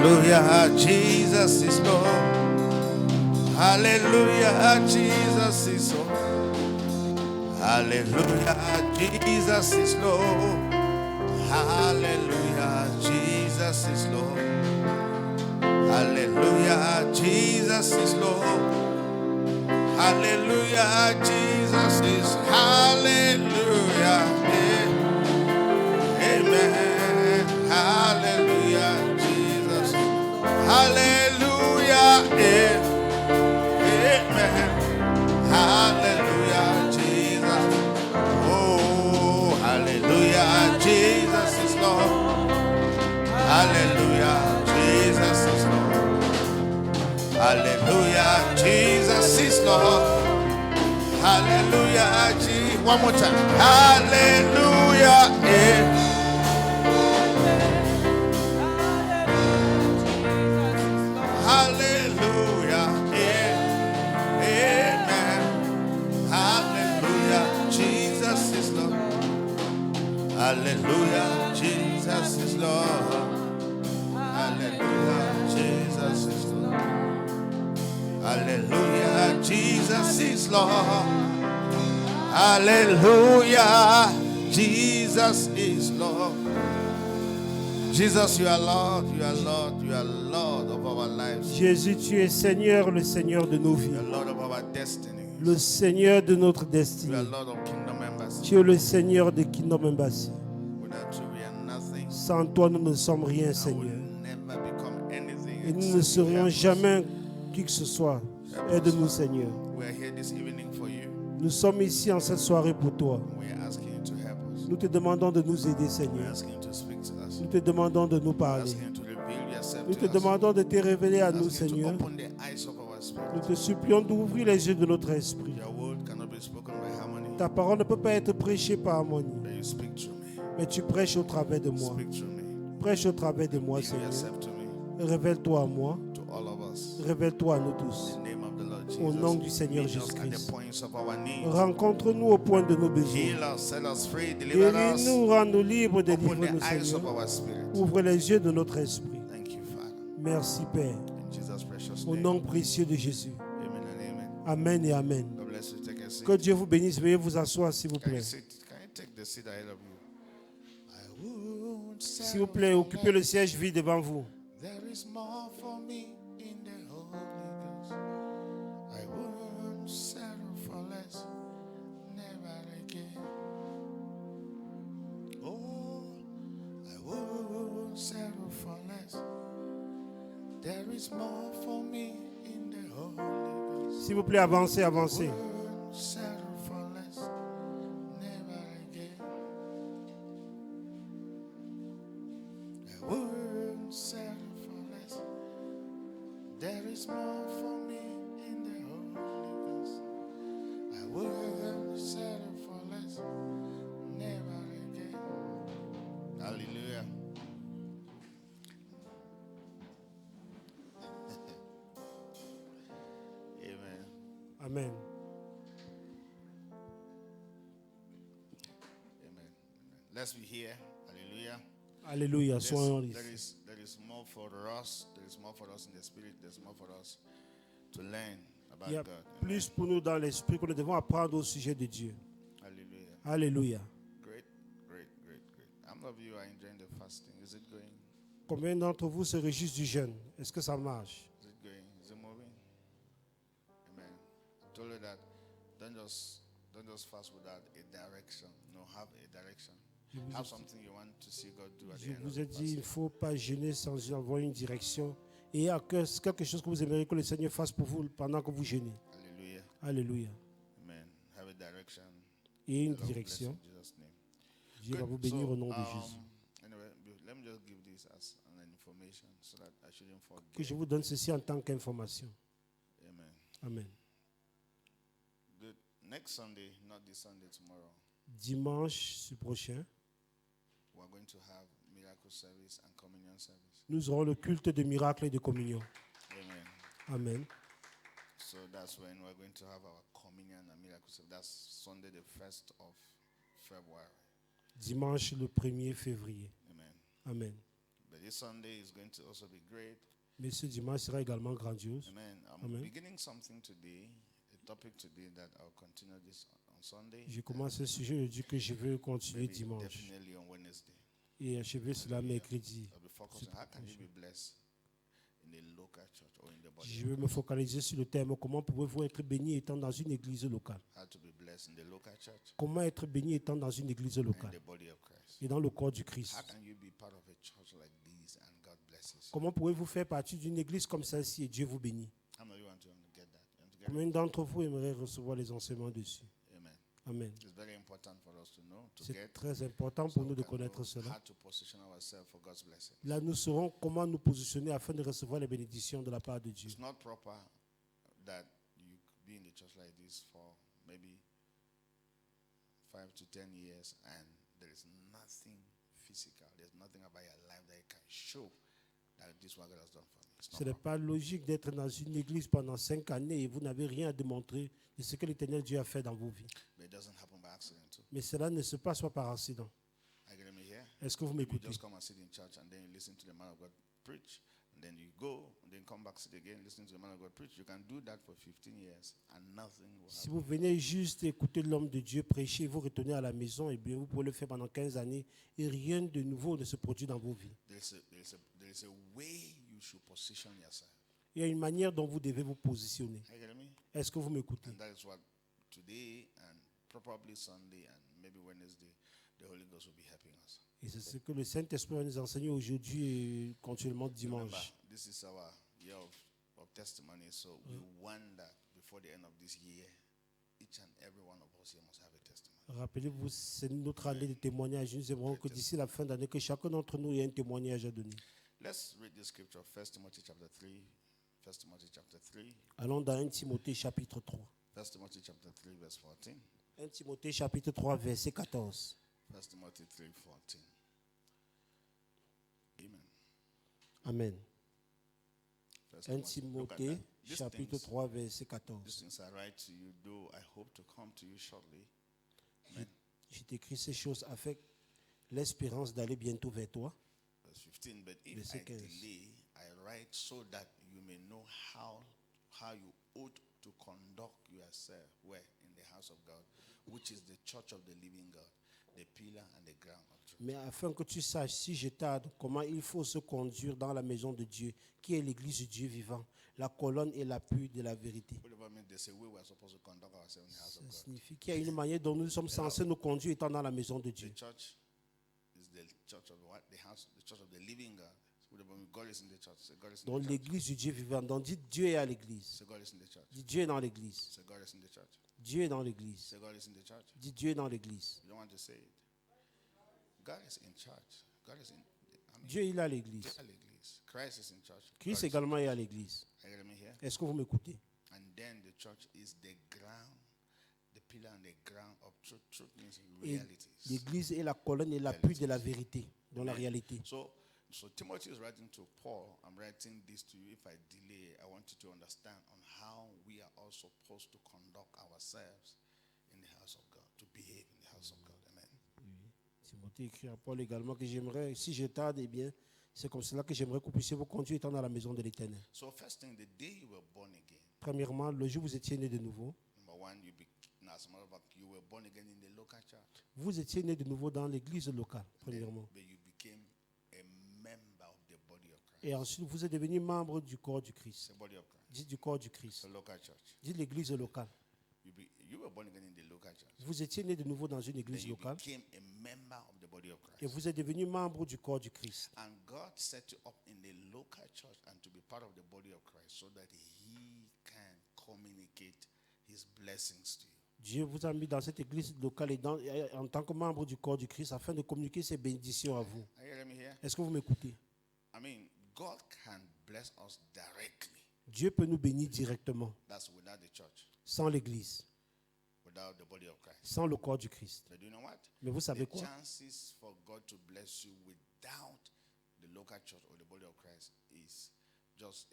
Hallelujah, Jesus is Lord. Hallelujah, Jesus is Lord. Hallelujah, Jesus is Lord. Hallelujah, Jesus is Lord. Hallelujah, Jesus is Lord. Hallelujah, Jesus is hallelujah. Amen. Hallelujah, Jesus. Hallelujah. Amen. Hallelujah, Jesus. Oh, hallelujah, Jesus is Lord. Hallelujah, Jesus is Lord. Hallelujah, Jesus is Lord. Hallelujah, Jesus. One more time. Hallelujah. Hallelujah. Amen. Hallelujah, Jesus is Lord. Hallelujah, Jesus is Lord. Hallelujah, Jesus is Lord. Hallelujah, Jesus is Lord. Hallelujah, Jesus is Lord. Jesus, you are Lord, you are Lord, you are Lord of our lives. Jésus, tu es Seigneur, le Seigneur de nos vies. You are Lord of our destiny. Le Seigneur de notre You destinée. are Lord of Kingdom Embassy. Tu es le Seigneur de Kingdom Embassy. Without you, we are nothing. Sans toi, nous ne sommes rien, I will Seigneur. never become anything. Et nous ne serions jamais qui que ce soit. Aide-nous, Seigneur. We are here this evening for you. Nous sommes ici en cette soirée pour toi. We are asking you to help us. Nous te demandons de nous aider, We are Seigneur. asking you to speak to us. Nous te demandons de nous We are parler. asking you to reveal yourself Nous te to us. demandons de te révéler à We are nous, asking you to Seigneur. open the eyes of our spirit. Nous te supplions d'ouvrir les yeux de notre esprit. Your word cannot be spoken by harmony. Ta parole ne peut pas être prêchée par harmonie, But you speak through me. mais tu prêches au travers de moi. Speak through me. Prêche au travers de moi, Reveal Seigneur. yourself to me. Révèle-toi à moi. To all of us. Révèle-toi à nous tous. In the name of the Lord Jesus. Au nom du Seigneur Meet us at Jésus-Christ. the points of our needs. Rencontre-nous au point de nos besoins. Heal us, set us free, deliver us. Guéris-nous, rends-nous libres, Open délivre-nous, the eyes of Seigneur. our spirit. Ouvre les yeux de notre esprit. Thank you, Father. Merci, Père. In Jesus' precious Au name. nom précieux de Jésus. Amen and amen. Amen et Amen. God bless you. Take a seat. Que Dieu vous bénisse. Veuillez vous asseoir, s'il vous Can you plaît. sit? Can you take the seat ahead of you? I won't S'il vous plaît, occupez le siège vide devant vous. There is more for me in the Holy Ghost. I won't settle for less, never again. Oh, I won't settle for less. There is more for me in the Holy Ghost. S'il vous plaît, avancez, avancez. Won't settle for less, never again. I won't settle for less. There is more for me in the Holy Ghost. I won't settle for less, never again. Hallelujah. Amen. Amen. Amen. Let's be here. Hallelujah. Alléluia. Soyons ici. There is more for us. There is more for us in the spirit. There's more for us to learn about Il y a God. Amen. plus pour nous dans l'esprit que nous devons apprendre au sujet de Dieu. Hallelujah. Alléluia. Great, great, great, great. How many of you are enjoying the fasting? Is it going? Combien d'entre vous se réjouissent du jeûne? Est-ce que ça marche? Is it going? Is it moving? Amen. I told you that don't just fast without a direction. No, have a direction. Have something you want to see God do at the Je end of vous the ai dit, il ne fasting. faut pas jeûner sans avoir une direction. Et il y a quelque chose que vous aimeriez que le Seigneur fasse pour vous pendant que vous jeûnez. Hallelujah. Alléluia. Amen. Have a direction. Et une The Lord bless direction. in Jesus' name. Dieu va Good. vous bénir So, au nom de Jésus. Anyway, let me just give this as an information so that I shouldn't Que je forget. vous donne ceci en tant qu'information. Amen. Amen. Good. Next Sunday, not this Sunday, tomorrow, Dimanche prochain, we're going to have miracle service and communion service. nous aurons le culte de miracle et de communion. Amen. Amen. So that's when we're going to have our communion and miracle service. That's Sunday, the 1st of February. Dimanche le 1er février. Amen. Amen. But this Sunday is going to also be great. Mais ce dimanche sera également grandiose. Amen. I'm Amen. beginning something today, a topic today that I'll continue this on Sunday. Je commence un sujet aujourd'hui que je veux continuer Maybe dimanche definitely on Wednesday. et achever cela mercredi. I'll be focusing. How can you be blessed in the local church or in the body? Je veux me focaliser sur le thème comment pouvez-vous être béni étant dans une église locale. How to be blessed in the local church Comment être béni étant dans une église and in locale the body of Christ. et dans le corps du Christ. How can you be part of a church like this and God blesses you? Comment pouvez-vous faire partie d'une église comme celle-ci et Dieu vous bénit? How many of you want to get that? You want to get Combien d'entre vous aimeraient recevoir les enseignements dessus? it? Amen. Amen. It's very important for us to know, to C'est get, très important so pour we nous de can connaître know cela. how to position ourselves for God's blessing. Là, nous saurons comment nous positionner afin de recevoir les bénédictions de la part de Dieu. It's not proper that you be in the church like this for maybe 5 to 10 years and there is nothing physical. There's nothing about your life that you can show that this is what God has done for me. It's not Ce n'est proper. pas logique d'être dans une église pendant 5 années et vous n'avez rien à démontrer de ce que l'Éternel Dieu a fait dans vos vies. But it doesn't happen by accident too. Mais cela ne se passe pas par accident. Are you getting me here? Est-ce que vous You m'écoutez? just come and sit in church and then you listen to the man of God preach. And then you go, and then come back, sit again, listen to the man of God preach. You can do that for 15 years and nothing will Si happen. vous venez juste écouter l'homme de Dieu prêcher et vous retournez à la maison, eh bien vous pouvez le faire pendant 15 années et rien de nouveau ne se produit dans vos vies. There is a way you should position yourself. Il y a une manière dont vous devez vous positionner. Are you getting me? Est-ce que vous m'écoutez? And that is what today and probably Sunday and maybe Wednesday, the Holy Ghost will be helping us. Et c'est ce que le Saint-Esprit va nous enseigner aujourd'hui et continuellement Remember, dimanche. this is our year of testimony, so we want that before the end of this year, each and every one of us here must have a testimony. Rappelez-vous, c'est notre année de témoignage. Nous aimerons que d'ici la fin d'année, que chacun d'entre nous ait un témoignage à donner. Let's read this scripture, 1 Timothy chapter 3. 1 Timothy chapter 3. Allons dans 1 Timothée chapitre 3. 1 Timothy chapter 3, verse 14. 1 Timothée chapitre 3, verset 14. 1 Timothy 3, 14. Amen. Amen. 1 Look at Timothée that. These chapitre things- 3, verset These 14. things I write to you, though I hope to come to you shortly. Je t'écris ces choses avec l'espérance d'aller bientôt vers toi. Verse 15. But if Verset I 15. delay, I write so that you may know how you ought to conduct yourself where in the house of God, which is the church of the living God, the pillar and the ground of truth. Mais afin que tu saches, si je tarde, comment il faut se conduire dans la maison de Dieu, qui est l'église de Dieu vivant, la colonne et l'appui de la vérité. What about me? There's a way we're supposed to conduct ourselves in the house of Ça God. signifie qu'il y a une manière dont nous sommes censés nous conduire étant dans la maison de Dieu. The church is the church of what? The house, the church of the living God. What about me? God is in the church. Say God is in Donc the church. l'église du Dieu vivant. Donc dites Dieu est à l'église. Say God is in the church. Dites Dieu est dans l'église. Say God is in the church. Dieu est dans l'église. Say God is in the church. Dites Dieu est dans l'église. You don't want to say it. God is in church. God is in. I mean, Dieu il est à l'église. à l'église. Christ is in church. Christ God is- également est à l'église. Are you getting me here? Est-ce que vous m'écoutez? And then the church is the ground, the pillar and the ground of truth. Truth means Et realities. l'église est la colonne et l'appui de la vérité, dans la réalité. So Timothy is writing to Paul. I'm writing this to you. If I delay, I want you to understand on how we are also supposed to conduct ourselves in the house of God, to behave in the house of God. Amen. Timothée écrit à Paul également que j'aimerais, si je tarde, eh bien, c'est comme cela que j'aimerais que vous puissiez vous conduire étant dans la maison de l'Éternel. So first thing, the day you were born again. Premièrement, le jour où vous étiez né de nouveau, Number one, as a matter of fact, you were born again in the local church. vous étiez né de nouveau dans l'église locale, premièrement. But you became a member of the body of Christ. Et ensuite, vous êtes devenu membre du corps du Christ. The body of Christ. Dites du corps du Christ. The local church. Dites l'église locale. You were born again in the local church. Vous étiez né de nouveau dans une Then église you locale became a member of the body of et Christ. vous êtes devenu membre du corps du Christ. And God set you up in the local church and to be part of the body of Christ so that He can communicate His blessings to you. Dieu vous a mis dans cette église locale et en tant que membre du corps du Christ afin de communiquer ses bénédictions à vous. Are you hearing me here? Est-ce que vous m'écoutez? I mean, God can bless us directly. Dieu peut nous bénir directement, That's without the church, sans l'église, without the body of Christ. sans le corps du Christ. But do you know what? Mais vous savez The quoi? chances for God to bless you without the local church or the body of Christ is just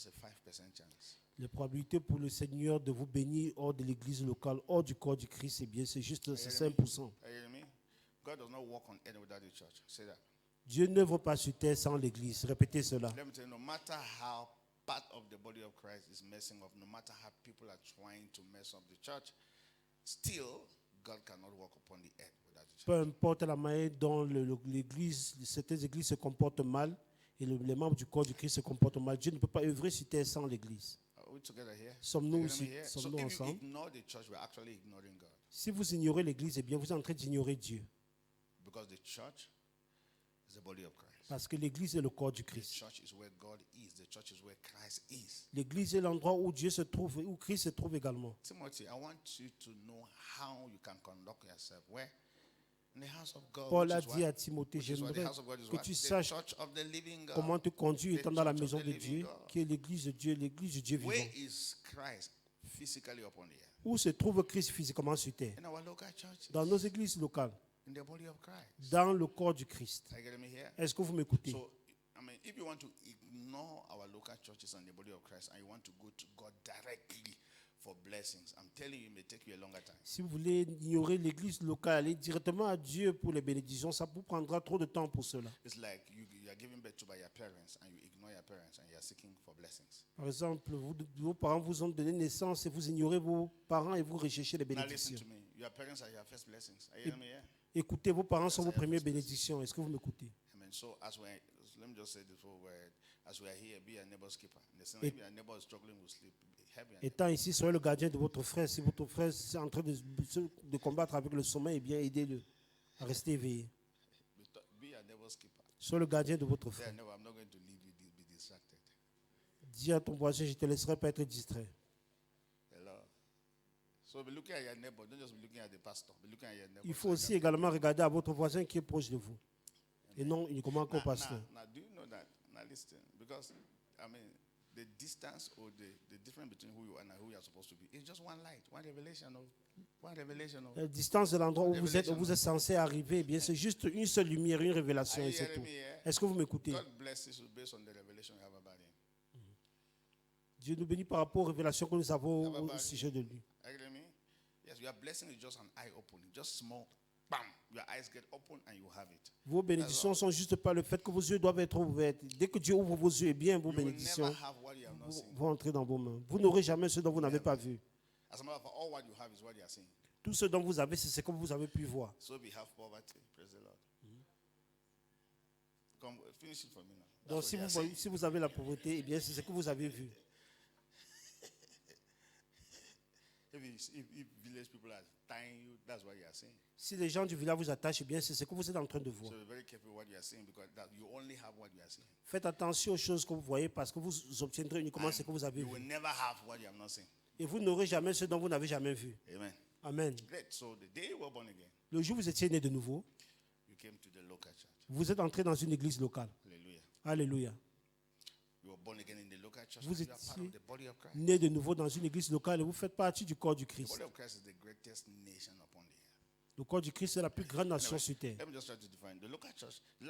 a 5% chance. Les probabilités pour le Seigneur de vous bénir hors de l'église locale, hors du corps du Christ, c'est bien, c'est juste c'est 5%. Are you hearing me? God does not work on earth without the church. Say that. Dieu n'œuvre pas sur terre sans l'Église. Répétez cela. Let me tell you, no matter how part of the body of Christ is messing up, no matter how people are trying to mess up the church, still God cannot walk upon the earth without the church. Peu importe la manière dont l'Église, certaines églises se comportent mal et les membres du corps du Christ se comportent mal, Dieu ne peut pas œuvrer sur terre sans l'Église. Are we together here? Sommes-nous Are you ici? hearing me here? So Sommes-nous if you ensemble? ignore the church, we're actually ignoring God. Si vous ignorez l'Église, eh bien, vous êtes en train d'ignorer Dieu. Because the church is the body of Christ. Parce que l'Église est le corps du The Christ. church is where God is. The church is where Christ is. L'Église est l'endroit où Dieu se trouve, où Christ se trouve également. Timothy, I want you to know how you can conduct yourself. Where? In the house of God. Paul which a is dit what? à Timothée, Which is what? The j'aimerais house of God is que what? tu The saches church of the living God. comment te conduire The étant dans la church of maison the de living Dieu, God. qui est l'Église de Dieu, l'Église de Dieu vivant. Where is Christ physically upon the earth? Où se trouve Christ physiquement sur terre? In our local churches. Dans nos églises locales, In the body of Christ. dans le corps du Christ. Are you getting me here? Est-ce que vous m'écoutez? So, I mean, if you want to ignore our local churches and the body of Christ and you want to go to God directly for blessings, I'm telling you, it may take you a longer time. Si vous voulez ignorer l'église locale, aller directement à Dieu pour les bénédictions, ça vous prendra trop de temps pour cela. It's like you are given birth to by your parents and you ignore your parents and you are seeking for blessings. Par exemple, vos parents vous ont donné naissance et vous ignorez vos parents et vous recherchez les Now listen bénédictions. to me. Your parents are your first blessings. Are you hearing me here? Écoutez, vos parents sont vos premières bénédictions. Est-ce que vous m'écoutez? Amen. So let me just say this whole word. As we are here, be a neighbor's keeper. In the same way, if your neighbor is struggling with sleep, help your neighbor. Étant ici, soyez le gardien de votre frère. Si votre frère est en train de combattre avec le sommeil, eh bien aidez-le à rester éveillé. Be a neighbor's keeper. Sois le gardien de votre Say, frère. no, I'm not going to leave you be distracted. Dis à ton voisin, je ne te laisserai pas être distrait. Hello. So be looking at your neighbor. Don't just be looking at the pastor. Be looking at your neighbor. Il faut aussi également regarder à votre voisin qui est proche de vous. Et non uniquement qu'au pasteur. Now, do you know that? Now listen, because I mean, the distance or the difference between who you are and who you are supposed to be is just one light, one revelation of. La distance de l'endroit où vous êtes censé arriver, eh bien c'est juste une seule lumière, une révélation Are et you c'est hearing tout. me here? Est-ce que vous m'écoutez? God blesses you based on the revelation you have about Him. Dieu nous bénit par rapport aux révélations que nous avons au sujet de lui. Are you hearing me? Yes, your blessing is just an eye opening, just small. Bam! Your eyes get open and you have it. Vos bénédictions sont juste pas le fait que vos yeux doivent être ouverts. Dès que Dieu ouvre vos yeux, eh bien vos You will bénédictions never have what you have not seen. vont entrer dans vos mains. Vous n'aurez jamais ce dont vous n'avez pas vu. As a matter of fact, all what you have is what you are seeing. Tout ce dont vous avez, c'est ce que vous avez pu voir. So we have poverty. Praise the Lord. Come, finish it for me now. That's Donc what si you are vous, seeing. si vous avez la pauvreté, eh bien c'est ce que vous avez vu. If village people are tying you, that's what you are seeing. Si les gens du village vous attachent, eh bien c'est ce que vous êtes en train de voir. So be very careful what you are seeing because that you only have what you are seeing. Faites attention aux choses que vous voyez parce que vous obtiendrez uniquement ce que vous avez You will vu. never have what you have not seen. Et vous n'aurez jamais ce dont vous n'avez jamais vu. Amen. Amen. Great. So the day you were born again, Le jour où vous étiez né de nouveau, you came to the local church. vous êtes entré dans une église locale. Hallelujah. Alléluia. You were born again in the local church. Vous And you are part étiez of the body of Christ. né de nouveau dans une église locale et vous faites partie du corps du The Christ. body of Christ is the greatest nation upon the earth. Le corps du Christ est la plus grande nation Anyway, sur terre. let me just try to define the local church. The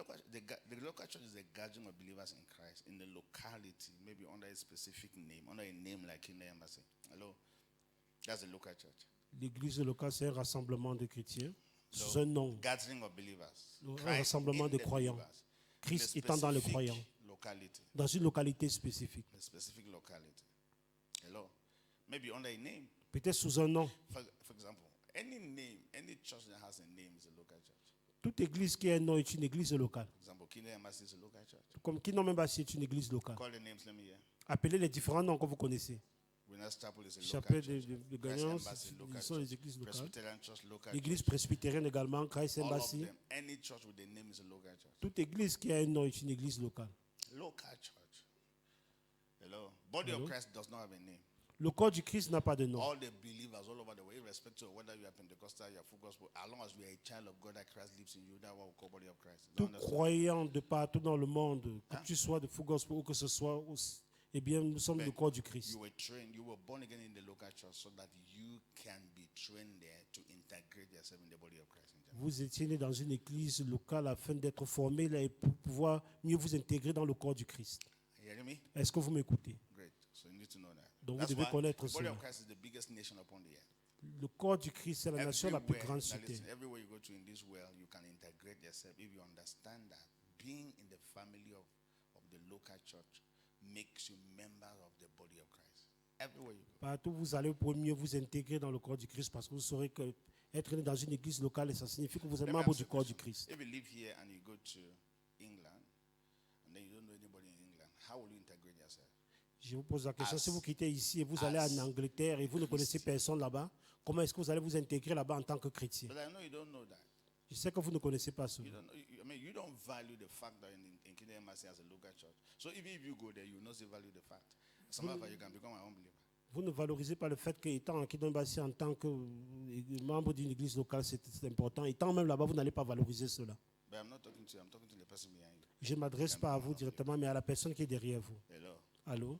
local church is the gathering of believers in Christ in the locality, maybe under a specific name, under a name like in the embassy. Hello, that's the local church. L'église locale, c'est un rassemblement de chrétiens sous So, un nom. gathering of believers. Un Christ rassemblement in de the croyants. believers. Christ In a étant dans les specific croyants, locality. dans une localité spécifique. A specific locality. Hello, maybe under a name. Peut-être sous un nom. For example, any name, any church that has a name is a local church. Toute église qui a un nom est une église locale. For example, Kingdom Embassy is a local church. Comme qui même pas c'est une église locale. Call the names, let me hear. Appelez les différents noms que vous connaissez. Winners Chapel is a Chapelle local church. de Christ Gagnance, Embassy, ce local sont les church. églises locales. Presbyterian Church, local L'église church. presbytérienne également, Christ All of Embassy. them. Any church with a name is a local church. Toute église qui a un nom est une église locale. Local church. Hello. Body Hello. of Christ does not have a name. Le corps du Christ n'a pas de nom. All the believers all over the world, irrespective of whether you are Pentecostal, you are full gospel, as long as you are a child of God that Christ lives in you, that's what we call body of Christ. Tout Don't understand? croyant de partout dans le monde, que Hein? tu sois de full gospel ou que ce soit, eh bien, nous sommes le corps du Christ. You were trained, you were born again in the local church so that you can be trained there to integrate yourself in the body of Christ. In general. Vous étiez né dans une église locale afin d'être formé là et pour pouvoir mieux vous intégrer dans le corps du Christ. You hearing me? Est-ce que vous m'écoutez? Great. So you need to know that. Donc vous That's devez why connaître the body cela. of Christ is the biggest nation upon the earth. Le corps du Christ, c'est la nation la plus grande sur now terre. listen, everywhere you go to in this world, you can integrate yourself if you understand that being in the family of the local church makes you member of the body of Christ. Everywhere you go. Partout où vous allez, pour mieux vous intégrer dans le corps du Christ, parce que vous saurez que être né dans une église locale, ça signifie que vous êtes Let me membre ask du you a corps du question. Christ. If you live here and you go to England, and then you don't know anybody in England, how will you integrate yourself? Je vous pose la question, As- si vous quittez ici et vous allez en Angleterre et vous ne connaissez personne là-bas, comment est-ce que vous allez vous intégrer là-bas en tant que chrétien? But I know you don't know that. Je sais que vous ne connaissez pas cela. You don't know, I mean, you don't value the fact that in Kingdom Embassy as a local church. So even if you go there, you will not still value the fact. Somehow you can become an unbeliever. Vous ne valorisez pas le fait qu'étant en Kingdom Embassy en tant que membre d'une église locale, c'est important. Étant même là-bas, vous n'allez pas valoriser cela. But I'm not talking to you, I'm talking to the person behind you. Je ne m'adresse pas à vous directement, mais à la personne qui est derrière vous. Hello? Allô?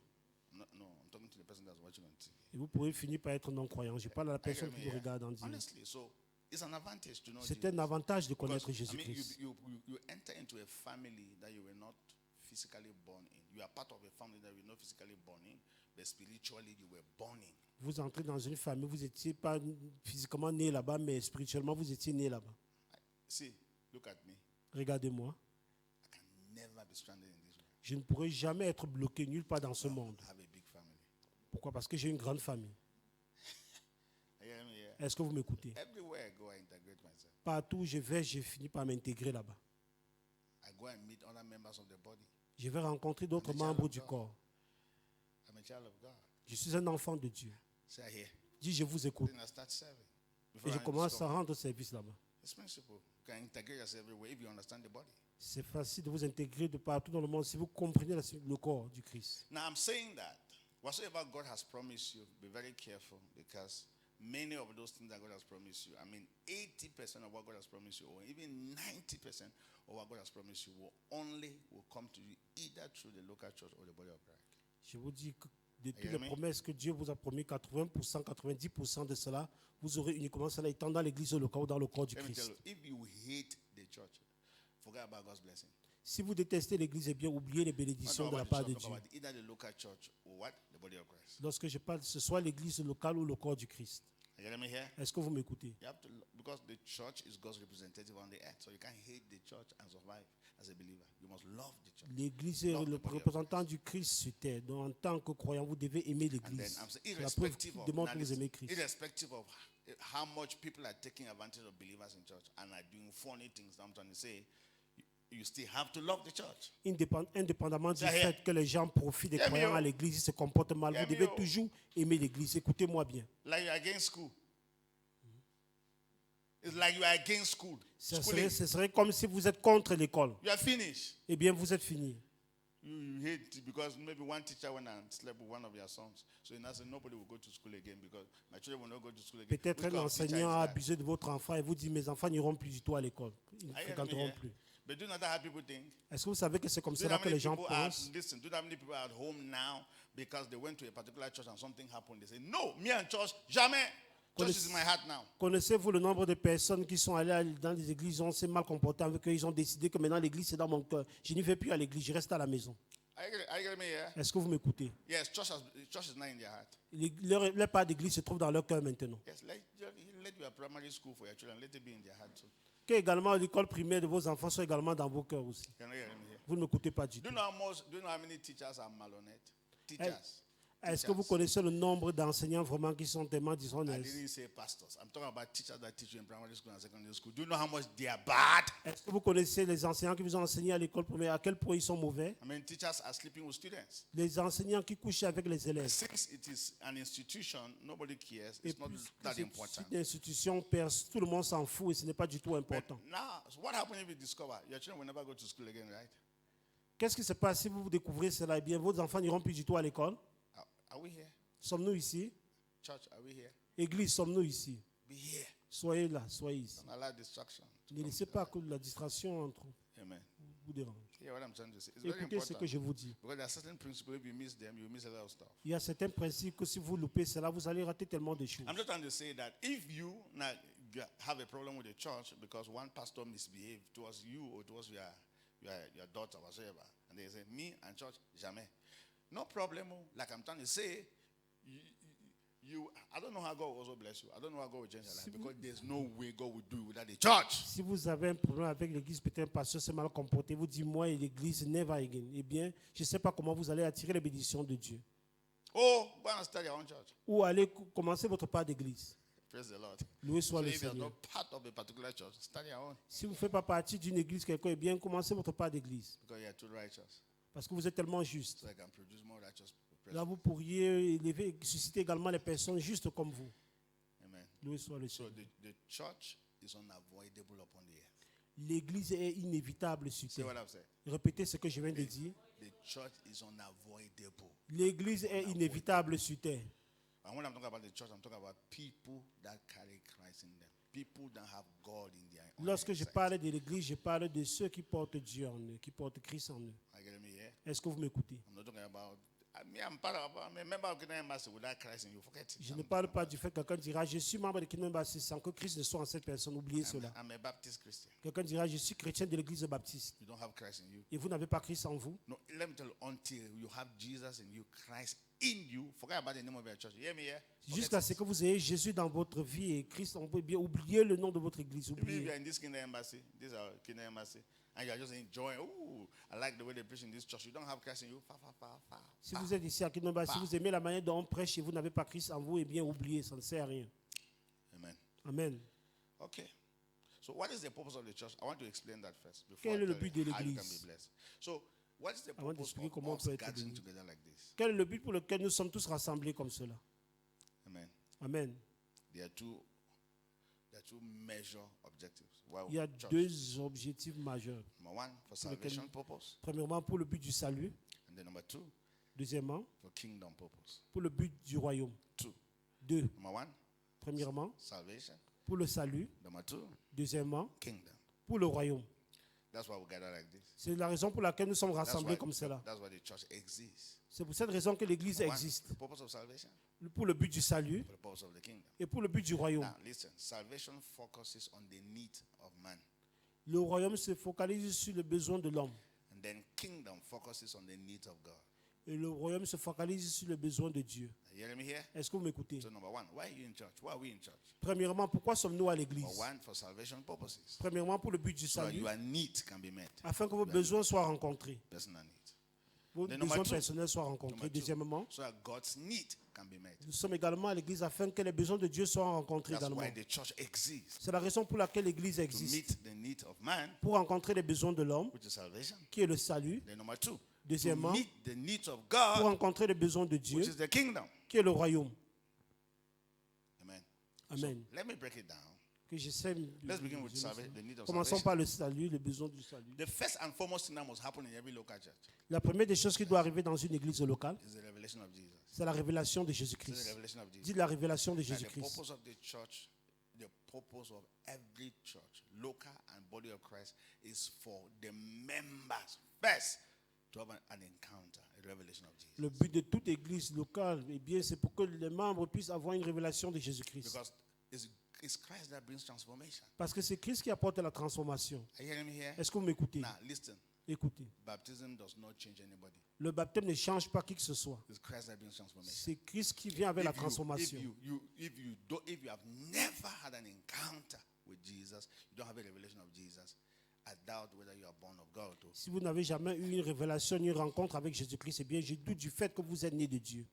No, I'm talking to the person that's watching on TV. Et vous pourrez finir par être non-croyant. Je parle à la personne qui vous regarde en direct. Honestly, so it's an advantage to know C'est Jesus. un avantage de Because, connaître I mean, Jésus-Christ. you enter into a family that you were not physically born in. You are part of a family that you were not physically born in, but spiritually you were born in. Vous entrez dans une famille, vous n'étiez pas physiquement né là-bas, mais spirituellement, vous étiez né là-bas. See, look at me. Regardez-moi. I can never be stranded in this world. Je ne pourrai jamais être bloqué nulle part dans ce monde. I have a big family. Pourquoi? Parce que j'ai une grande famille. You hear me here? Est-ce que vous m'écoutez? Everywhere I go, I integrate myself. Partout où je vais, je finis par m'intégrer là-bas. I go and meet other members of the body. Je vais rencontrer d'autres membres du corps. I'm a child of God. Je suis un enfant de Dieu. Say here. Dis, je vous écoute. Then I start serving. Et Before je I commence à discover. rendre service là-bas. It's principle. You can integrate yourself everywhere if you understand the body. C'est facile de vous intégrer de partout dans le monde si vous comprenez le corps du Christ. Now I'm saying that whatsoever God has promised you, be very careful because many of those things that God has promised you, I mean 80% of what God has promised you, or even 90% of what God has promised you will come to you either through the local church or the body of Christ. Je vous dis que de toutes hear les me? promesses que Dieu vous a promis, 80%, 90% de cela, vous aurez uniquement cela étant dans l'église locale ou dans le corps du Let me tell Christ. you, if you hate the church, forget about God's blessing. Si vous détestez l'église, eh bien, oubliez les Not bénédictions de about la the part de church, Dieu. about either the local church or what? The body of Christ. Lorsque je parle, ce soit l'église locale ou le corps du Christ. Are you hearing me here? Est-ce que vous m'écoutez? You have to, because the church is God's representative on the earth. So you can't hate the church and survive as a believer. You must love the church. L'église est Love the le body of représentant du Christ sur terre. Donc, en tant que croyant, vous devez aimer And then l'église. I'm saying, C'est la preuve irrespective qui of, démontre now que vous listen, aimez Christ. irrespective of how much people are taking advantage of believers in church and are doing funny things, I'm trying to say, you still have to love the church. Indépendamment du Ça y est. fait que les gens profitent des Yeah, croyants mais à l'église, ils se comportent mal, Yeah, vous mais devez oh. toujours aimer l'église. Écoutez-moi bien. Like you're against school. It's like you are against school. Ce serait comme si vous êtes contre l'école. You are finished. Eh bien, vous êtes fini. You hate it because maybe one teacher went and slept with one of your sons. So you now say nobody will go to school again because my children will not go to school again. Peut-être Which un kind of teacher enseignant is a that? abusé de votre enfant et vous dit mes enfants n'iront plus du tout à l'école. Ils ne Are you hearing me fréquenteront here? plus. But do you know that how people think? Est-ce que vous savez que c'est comme Do you cela know how que many les gens people are, pensent? listen, do you know how many people are at home now because they went to a particular church and something happened? They say, no, me and church, jamais. Church is in my heart now. Connaissez-vous le nombre de personnes qui sont allées dans les églises, on s'est mal comporté avec eux, ils ont décidé que maintenant l'église c'est dans mon cœur. Je n'y vais plus à l'église, je reste à la maison. Are you getting me here? Est-ce que vous m'écoutez? Yes, church is not in their heart. Leur part d'église se trouve dans leur cœur maintenant. Yes, let your primary school for your children, let it be in their heart too. Que également l'école primaire de vos enfants soit également dans vos cœurs aussi. Can you hear me here? Vous ne m'écoutez pas du Do tout. you know how many teachers are malhonnête? Teachers. Est-ce que vous connaissez le nombre d'enseignants vraiment qui sont tellement I dishonnêtes? didn't say pastors. I'm talking about teachers that teach you in primary school and secondary school. Do you know how much they are bad? Est-ce que vous connaissez les enseignants qui vous ont enseigné à l'école primaire, à quel point ils sont mauvais? I mean, teachers are sleeping with students. Les enseignants qui couchent avec les élèves. Since it is an institution, nobody cares. Et It's not puisque that c'est important. une institution, tout le monde s'en fout et ce n'est pas du tout But important. now, so what happens if you discover your children will never go to school again, right? Qu'est-ce qui se passe si vous découvrez cela? Eh bien, vos enfants n'iront plus du tout à l'école. Are we here? Sommes-nous ici? Church, are we here? Église, sommes-nous ici? Be here. Soyez là, soyez ici. Don't allow distraction. to Ne come laissez to pas your que la distraction entre life. Amen. vous dérange. Hear what I'm trying to say. It's very Écoutez ce que important. je vous dis. Because there are certain principles, if you miss them, you miss a lot of stuff. Il y a certains principes que si vous loupez cela, vous allez rater tellement de choses. I'm just trying to say that if you now have a problem with the church because one pastor misbehaved towards you or towards your daughter or whatsoever, and they say, me and church, jamais. No problem. Like I'm trying to say, I don't know how God will also bless you. I don't know how God will change your life. Si vous- Because there's no way God will do it without the church. Si vous avez un problème avec l'église, peut-être un pasteur s'est mal comporté, vous dites moi et l'église never again. Eh bien, je ne sais pas comment vous allez attirer les bénédictions de Dieu. Oh, go and start your own church. Ou allez commencer votre part d'église. Praise the Lord. Loué soit So le if you're Seigneur. not part of a particular church, start your own. Si vous ne faites pas partie d'une église quelconque, eh bien, commencez votre part d'église. Because you're too righteous. Parce que vous êtes tellement juste. So I can produce more righteous people. Là, vous pourriez élever, susciter également les personnes justes comme vous. Amen. Loué soit le So Seigneur. the church is unavoidable upon the earth. L'église est inévitable sur See terre. what I've said? Répétez ce que je viens de dire. The church is unavoidable. L'église est inévitable sur terre. And when I'm talking about the church, I'm talking about people that carry Christ in them. People that have God in their on Lorsque their je side. parle de l'église, je parle de ceux qui portent Dieu en eux, qui portent Christ en eux. Are you getting me here? Est-ce que vous m'écoutez? I'm not talking about. I'm a member of Kingdom Embassy without Christ in you. Forget it. Je ne parle pas du fait que quelqu'un dira je suis membre de Kingdom Embassy sans que Christ ne soit en cette personne. Oubliez cela. I'm a Baptist Christian. Quelqu'un dira je suis chrétien de l'église baptiste You don't have Christ in you. et vous n'avez pas Christ en vous. No, let me tell you, until you have Jesus in you, Christ in you, forget about the name of your church. You hear me here? Forget Jusqu'à it. ce que vous ayez Jésus dans votre vie et Christ, on peut bien oublier le nom de votre église. If Oubliez. you're in this Kingdom Embassy, this is our Kingdom Embassy, and you're just enjoying, ooh, I like the way they preach in this church. You don't have Christ in you. Si vous êtes ici à Kingdom Embassy, si vous aimez la manière dont on prêche et vous n'avez pas Christ en vous, eh bien oubliez, ça ne sert à rien. Amen. Amen. Okay. So what is the purpose of the church? I want to explain that first before Quel I est le tell but you de how you can l'église? be blessed. So what is the Avant purpose d'expliquer comment on of peut us être gathering béni. together like this? Quel est le but pour lequel nous sommes tous rassemblés comme cela? Amen. Amen. There are two major objectives. Well, Il y a church. deux objectifs majeurs. Number one, for Pour lequel- salvation purpose, Premièrement, pour le but du salut. and then number two, Deuxièmement, for kingdom purpose. pour le but du royaume. Two. Deux. Number one, Premièrement, salvation. pour le salut. Number two, Deuxièmement, kingdom. pour le royaume. That's why we gather like this. C'est la raison pour laquelle nous sommes That's rassemblés why, comme cela. that's why the church exists. C'est pour cette raison que l'Église Number one, existe. the purpose of salvation, Pour le but du salut for the purpose of the kingdom. et pour le but du royaume. Now, listen. Salvation focuses on the need of man, Le royaume se focalise sur le besoin de l'homme. and then kingdom focuses on the needs of God. Et le royaume se focalise sur le besoin de Dieu. Are you hearing me here? Est-ce que vous m'écoutez? So number one, why are you in church? Why are we in church? Premièrement, pourquoi sommes-nous à Number l'église? one, for salvation purposes, Premièrement, pour le but du so that salut, your need can be met. afin que vos besoins soient rencontrés. Personal need. Vos Then number besoins two. personnels soient rencontrés. Number two, Deuxièmement, so that God's need can be met. nous sommes également à l'église afin que les besoins de Dieu soient rencontrés That's également. why the church exists, C'est la raison pour laquelle l'église to existe. meet the need of man, Pour rencontrer les besoins de l'homme, which is salvation. qui est le salut. Then number two, to Deuxièmement, meet the needs of pour God, rencontrer les besoins de Dieu, which is the kingdom. qui est le royaume. Amen. Amen. Let me break it down. Que j'essaie. Let's begin with the need of Commençons salvation. par le salut, les besoins du salut. The first and foremost thing that must happen in every local church La première des choses qui doit arriver dans une église locale, is the revelation of Jesus. c'est la révélation de Is the Jésus-Christ. revelation of Jesus. Dites la révélation de And the Jésus-Christ. purpose of the church, the purpose of every church, local and body of Christ, is for the members first to have an encounter, a revelation of Jesus. Le but de toute église locale, eh bien, c'est pour que les membres puissent avoir une révélation de Jésus-Christ. Because it's Christ that brings transformation. Parce que c'est Christ qui apporte la transformation. Are you hearing me here? Est-ce que vous m'écoutez? Now, listen. Écoutez. Baptism does not change anybody. Le baptême ne change pas qui que ce soit. It's Christ that brings transformation. C'est Christ qui vient avec la transformation. If you have never had an encounter with Jesus, you don't have a revelation of Jesus, I doubt whether you are born of God. Si vous n'avez jamais eu une révélation, une rencontre avec Jésus-Christ, eh bien, je doute du fait que vous êtes né de Dieu.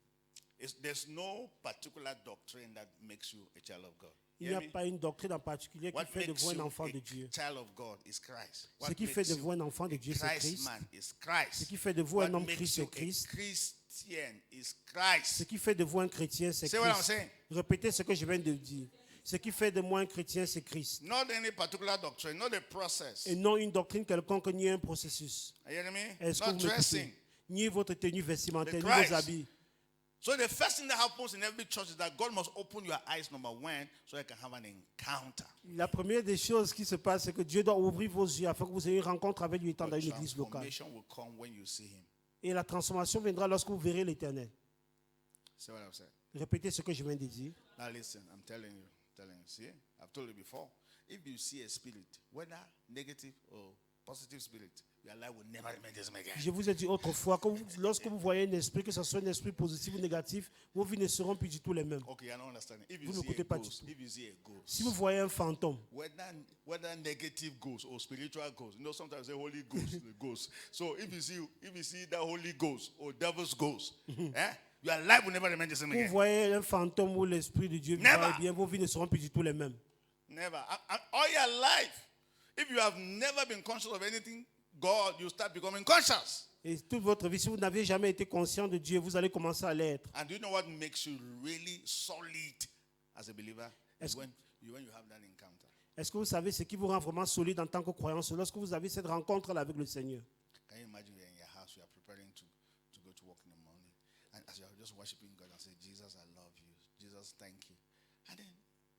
There's no particular doctrine that makes you a child of God. Il You n'y a hear me? pas une doctrine en particulier qui What fait de makes vous un you enfant de a Dieu. child of God is Christ. Ce What qui fait makes de you vous un enfant de a Dieu, c'est Christ Christ. man is Christ. Ce qui fait de vous What un homme makes Christ, you c'est a Christ. Christian is Christ. Ce qui fait de vous un chrétien, c'est See what I'm Christ. saying? Répétez ce que je viens de dire. Ce qui fait de moi un chrétien, c'est Christ. Not any particular doctrine, not a process. Et non une doctrine quelconque, ni un processus. Are you hearing me? Est-ce que Not vous dressing. m'écoutez? Ni votre tenue vestimentaire, The ni Christ. vos habits. So the first thing that happens in every church is that God must open your eyes, number one, so you can have an encounter. La première des choses qui se passe, c'est que Dieu doit ouvrir vos yeux afin que vous ayez une rencontre avec lui étant dans une église locale. Transformation will come when you see him. Et la transformation viendra lorsque vous verrez l'Éternel. See what I've said? Répétez ce que je viens de dire. Now listen, I'm telling you. See, I've told you before. If you see a spirit, whether negative or positive spirit, your life will never remain the same again. Je vous ai dit autrefois, que lorsque vous voyez un esprit, que ce soit un esprit positif ou négatif, vos vies ne seront plus du tout les mêmes. Okay, I don't understand. If you Vous see n'écoutez a pas ghost, du tout. if you see a ghost, Si vous voyez un fantôme, whether negative ghost or spiritual ghost, sometimes they say holy ghost, the ghost. So if you see that holy ghost or devil's ghost, your life will never remain the same vous again. voyez un fantôme ou l'esprit de Dieu, Never. eh bien, vos vies ne seront plus du tout les mêmes. Never. All your life, if you have never been conscious of anything, God, you start becoming conscious. Et toute votre vie, si vous n'avez jamais été conscient de Dieu, vous allez commencer à l'être. And do you know what makes you really solid as a believer? Est-ce- When you have that encounter. Est-ce que vous savez ce qui vous rend vraiment solide en tant que croyant? C'est lorsque vous avez cette rencontre-là avec le Seigneur. Can you imagine you're in your house, you are preparing to go to work in the morning, and as you are just worshiping God and say, Jesus, I love you. Jesus, thank you. And then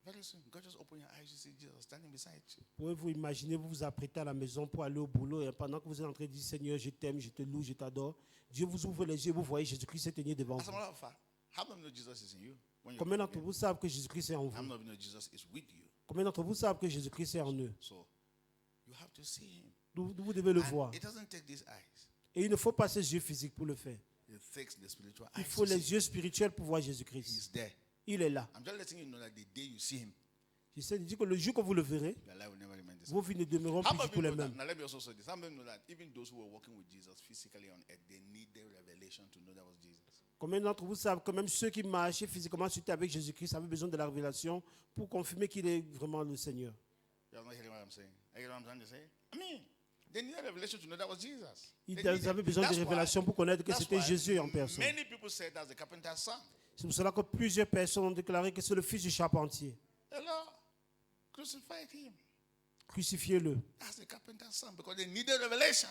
very soon, God just open your eyes, you see Jesus standing beside you. Pouvez-vous imaginer, vous vous apprêtez à la maison pour aller au boulot et pendant que vous êtes en train de dire Seigneur, je t'aime, je te loue, je t'adore, Dieu vous ouvre les yeux et vous voyez Jésus-Christ se tenir devant As a vous. matter of fact, how many know Jesus is in you? When you're Combien born d'entre again? vous savent que Jésus-Christ est en How vous? many know Jesus is with you? Combien d'entre vous savent que Jésus-Christ est en eux? So you have to see him. Vous devez le And voir. it doesn't take these eyes. Et il ne faut pas ces yeux physiques pour le faire. It takes the spiritual Il eyes. faut to see. les yeux spirituels pour voir Jésus-Christ. He's there. Il est là. I'm just letting you know that the day you see him, J'essaie de dire que le jour que vous le verrez, your life will never remain the same. vos vies ne demeureront How plus many du tout les people know that? mêmes. Now let me also say this. How many know that even those who were walking with Jesus physically on earth, they needed revelation to know that was Jesus. Combien d'entre vous savent que même ceux qui marchaient physiquement sur terre avec Jésus-Christ avaient besoin de la révélation pour confirmer qu'il est vraiment le Seigneur? You're not hearing what I'm saying. Are you hearing what I'm trying to say? I mean, they needed revelation to know that was Jesus. Ils They needed- avaient besoin de that's why- révélation pour connaître que that's c'était why Jésus en personne. Many people said that's the carpenter's son. C'est pour cela que plusieurs personnes ont déclaré que c'est le fils du charpentier. Hello, crucified him. Crucifiez-le. That's the carpenter's son because they needed revelation.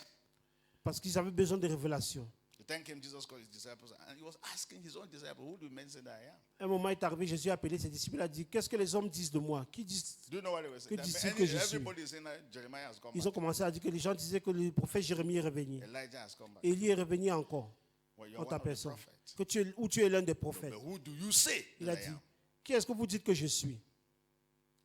Parce qu'ils avaient besoin de révélation. The time came, Jesus called his disciples, and he was asking his own disciples, "Who do men say that I am?" Un moment est arrivé, Jésus a appelé ses disciples, il a dit, qu'est-ce que les hommes disent de moi? Qui disent? Do you know what they were saying? Que disent-ils que je suis? Everybody is saying that Jeremiah has come Ils ont back. commencé à dire que les gens disaient que le prophète Jérémie est revenu. Elijah has come back. Élie est revenu encore Well, you're en one ta of the personne. prophets. Que tu es l'un des But prophètes. who do you say Il a that I dit, am? qui est-ce que vous dites que je suis?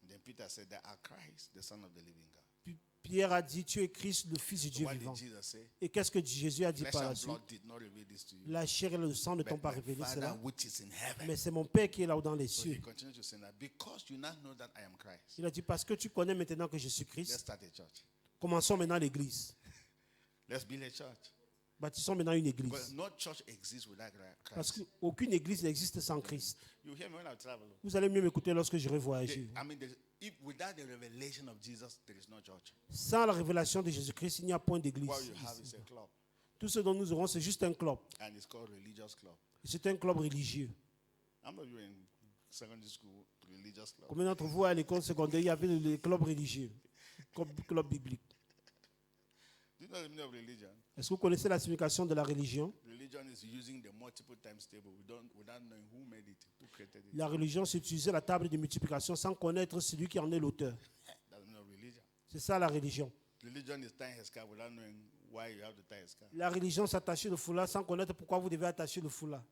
Then Peter said that are Christ, the Son of the living God. Puis Pierre a dit, tu es Christ, le Fils du So Dieu what vivant. did Jesus say? Et qu'est-ce que Jésus a dit Flesh par la and suite? blood did not reveal this to you, La chair et le sang ne t'ont but pas my révélé Father cela. which is in heaven. Mais c'est mon Père qui est là-haut dans les So cieux. he continued to say that because you now know that I am Christ. Il a dit, parce que tu connais maintenant que je suis Let's Christ, start a church. commençons maintenant l'église. Let's build a church. Bâtissons maintenant une Because église. no church exists without Parce Christ. qu'aucune église n'existe sans Christ. You hear me when I travel. Vous allez mieux m'écouter lorsque je vais voyager. I mean, without the revelation of Jesus, there is no church. Sans la révélation de Jésus-Christ, il n'y a point d'église. What you have ici. is a club, Tout ce dont nous aurons, c'est juste un club. and it's called religious club. C'est un club religieux. I'm not you in secondary school religious club. Combien d'entre vous à l'école secondaire, il y avait le club religieux, club biblique? Do you know the meaning of religion? Est-ce que vous connaissez la signification de la religion? Religion is using the multiple times table without knowing who made it, who created it. La religion, c'est utiliser la table de multiplication sans connaître celui qui en est l'auteur. That's the meaning of religion. C'est ça la religion. Religion is tying a scarf without knowing why you have to tie a scarf. La religion, c'est attacher le foulard sans connaître pourquoi vous devez attacher le foulard.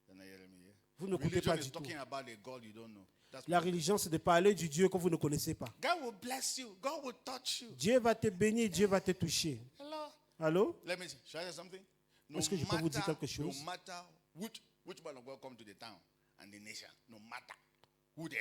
You're not hearing me here? Vous ne écoutez Religion pas is du tout. talking about a God you don't know. That's La what- religion, c'est de parler du Dieu que vous ne connaissez pas. God will bless you. God will touch you. Dieu va te bénir, Dieu va te toucher. Hello. Allô? Let me shall I say something. No Est-ce que je peux vous dire quelque no chose? matter which man of God come to the town and the nation, no matter who they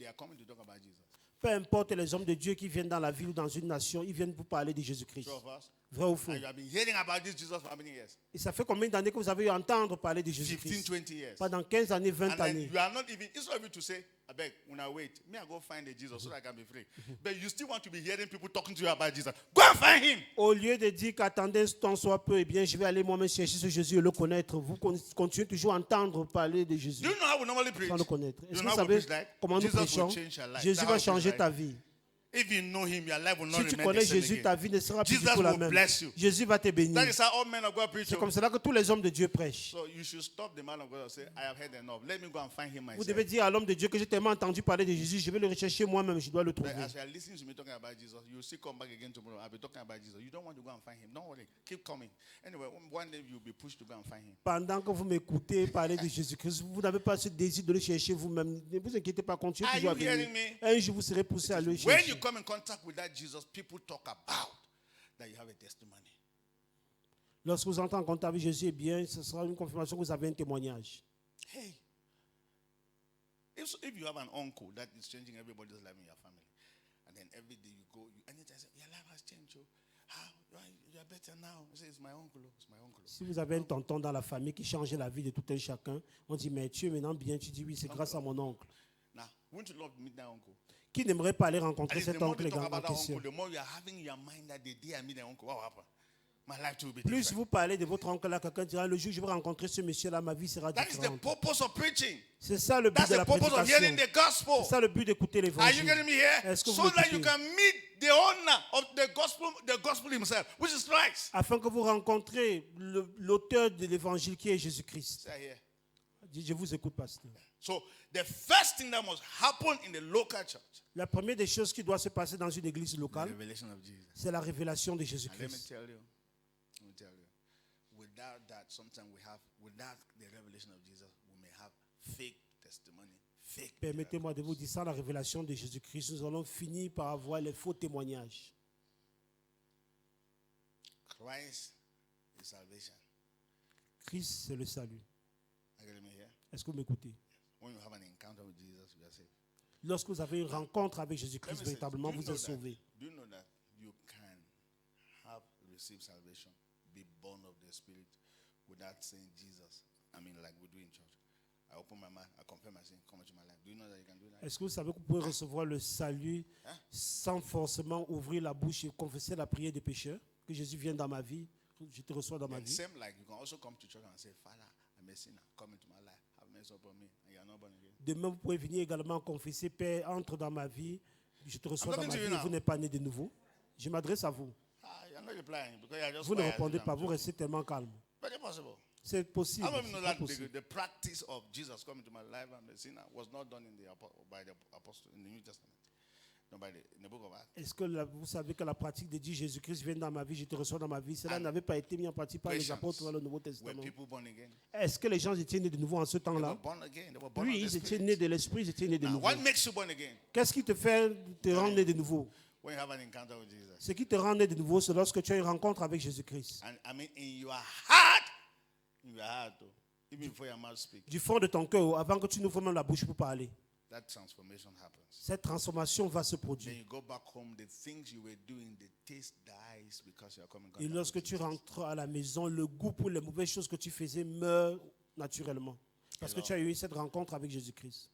are coming to talk about Jesus. Peu importe les hommes de Dieu qui viennent dans la ville ou dans une nation, ils viennent vous parler de Jésus-Christ. Two of us. Vrai ou faux? And you have been hearing about this Jesus for how many years? Et ça fait combien d'années que vous avez eu entendre parler de 15, Jésus-Christ? 20 years. Pendant 15 années, 20 And then années. you are not even, instead of you to say, I beg, when I wait, me I go find a Jesus so that I can be free. But you still want to be hearing people talking to you about Jesus. Go and find him. Au lieu de dire qu'attendez un temps soit peu, eh bien, je vais aller moi-même chercher ce Jésus et le connaître. Vous continuez toujours à entendre parler de Jésus Do you know how we normally preach? sans le connaître. You Est-ce que know vous how we savez preach like? comment nous Jesus will prêchons? change your life. Jésus That's how va we changer preach ta like. vie. If you know him, your life will not Si tu remain connais the same Jésus, again. ta vie ne sera plus du Jesus tout la will même. bless you. Jésus va te bénir. That is how all men of God preach. C'est comme cela que tous les hommes de Dieu prêchent. So you should stop the man of God and say, I have heard enough. Let me go and find him Vous myself. devez dire à l'homme de Dieu que j'ai tellement entendu parler de Jésus, je vais le rechercher moi-même, je dois le But trouver. as you are listening to me talking about Jesus, you'll still come back again tomorrow. I'll be talking about Jesus. You don't want to go and find him. Don't worry. Keep coming. Anyway, one day you'll be pushed to go and find him. Pendant que vous m'écoutez parler de Jésus-Christ, vous n'avez pas ce désir de le chercher vous-même. Ne vous inquiétez pas, continuez Are toujours à you hearing venir. me? Un jour, vous serez poussé à le When chercher. you come in contact with that Jesus, people talk about that you have a testimony. Lorsque vous entrez en contact avec Jésus, eh bien, ce sera une confirmation que vous avez un témoignage. Hey, if you have an uncle that is changing everybody's life in your family, and then every day you go, anytime say, your life has changed. How? You are better now. You say, it's my uncle. It's my uncle. Si vous avez un tonton dans la famille qui change la vie de tout un chacun, on dit, mais tu es maintenant bien. Tu dis, oui, c'est grâce à mon oncle. Now, wouldn't you love to meet that uncle? Qui n'aimerait pas aller rencontrer And cet the more oncle you talk en about that question? uncle, the more you are having in your mind that the day I meet that uncle, what will happen? My life too will be Plus different. vous parlez de votre oncle là, quelqu'un dira, le jour où je vais rencontrer ce monsieur-là, ma vie sera That is the différente. purpose of preaching. C'est ça le but That's de the la purpose of prédication. hearing the gospel. C'est ça le but d'écouter Are you l'évangile. getting me here? Est-ce que So vous that you m'écoutez? can meet the owner of the gospel himself, which is Christ. Afin que vous rencontrez l'auteur de l'évangile qui est Jésus-Christ. Say here. Je vous écoute, pasteur. So the first thing that must happen in the local church, La première des choses qui doit se passer dans une église the locale, revelation of Jesus. c'est la révélation de And let me Jésus-Christ. tell you, without that, sometimes without the revelation of Jesus, we may have fake testimony, fake. Permettez-moi de vous dire, sans la révélation de Jésus-Christ, nous allons finir par avoir les faux témoignages. Christ is salvation. Christ, c'est le salut. Are you getting me here? Est-ce que vous m'écoutez? When you have an encounter with Jesus, you are saved. Lorsque vous avez une rencontre avec Let Jésus-Christ, me say, véritablement, do you vous know êtes that- sauvé. Do you know that you can have received salvation, be born of the Spirit, without saying Jesus? I mean, like we do in church. I open my mouth, I confess my sin, come into my life. Do you know that you can do that? Est-ce que vous savez que vous pouvez recevoir le salut sans forcément ouvrir la bouche et confesser la prière des pécheurs? Que Jésus vienne dans ma vie, je te reçois dans ma And vie. same like you can also come to church and say, Father, I'm a sinner, come into my life, have mercy upon me, and you are not born again. Demain, vous pouvez venir également confesser, Père, entre dans ma vie, je te reçois I'm dans ma talking to vie you et vous now. n'êtes pas né de nouveau. Je m'adresse à vous. You're not replying because you're just Vous ne quiet. répondez pas, vous restez tellement calme. Very possible. C'est possible. How many know c'est that pas possible. the practice of Jesus coming to my life and the sinner was not done by the apostle in the New Testament? No, in the book of Acts. Est-ce que vous savez que la pratique de dire Jésus-Christ vient dans ma vie, je te reçois dans ma vie, cela And n'avait pas été mis en pratique par les Christians apôtres dans le Nouveau Were Testament? people born again? Est-ce que les gens étaient nés de nouveau en ce They were temps-là? born again. They were born Oui, of the ils étaient Spirit. nés de l'Esprit, ils étaient nés de Now, nouveau. what makes you born again? Qu'est-ce qui te fait te rendre né de nouveau? When you have an encounter with Jesus. Ce qui te rend né de nouveau, c'est lorsque tu as une rencontre avec Jésus-Christ. And I mean, in your heart, oh, even before your mouth speaks, Du fond de ton cœur, avant que tu n'ouvres même la bouche pour parler. that transformation happens. Cette transformation va se Then produire. you go back home, the things you were doing, the taste dies because you are coming. Et lorsque tu rentres à la maison, le goût pour les mauvaises choses que tu faisais meurt naturellement. Parce que tu as eu cette rencontre avec Jésus-Christ.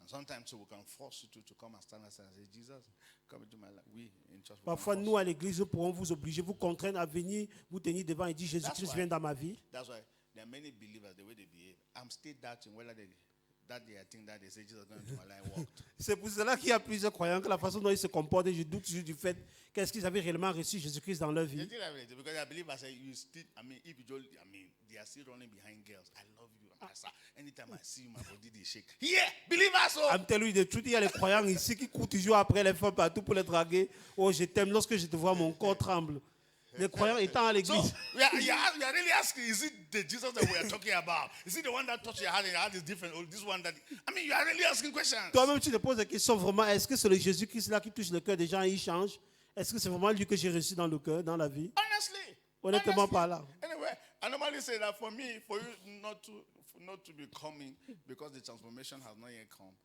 And sometimes so we can force you to come and stand aside and say, Jesus, come into my life. We in church. We Parfois, can nous, force à l'église, nous pourrons vous obliger, vous contraindre à venir, vous tenir devant et dire Jésus-Christ why- vient dans ma vie. you. That's why there are many believers, the way they behave. I'm still doubting whether I think that they say Jesus come into my life walked. C'est pour cela qu'il y a plusieurs croyants que la façon dont ils se comportent, et je doute juste du fait qu'est-ce qu'ils avaient réellement reçu Jésus-Christ dans leur They vie. still have it because I believe I say you still. I mean, if you don't, I mean, they are still running behind girls. I love you, Pastor. Anytime I see you, my body they shake. Yeah, believers. So I'm telling you the truth, il y a les croyants ici qui courent toujours après les femmes partout pour les draguer. Oh, je t'aime, lorsque je te vois, mon corps tremble. Les croyants étant à So l'église. we are really asking, is it the Jesus that we are talking about? Is it the one that touched your heart and your heart is different? Or this one that, I mean, you are really asking questions. Toi-même, tu te poses la question vraiment, est-ce que c'est le Jésus-Christ là qui touche le cœur des gens et il change? Est-ce que c'est vraiment lui que j'ai reçu dans le cœur, dans la vie? Honestly. Honnêtement parlant. Anyway, I normally say that for me, for you not to be coming because the transformation has not yet come,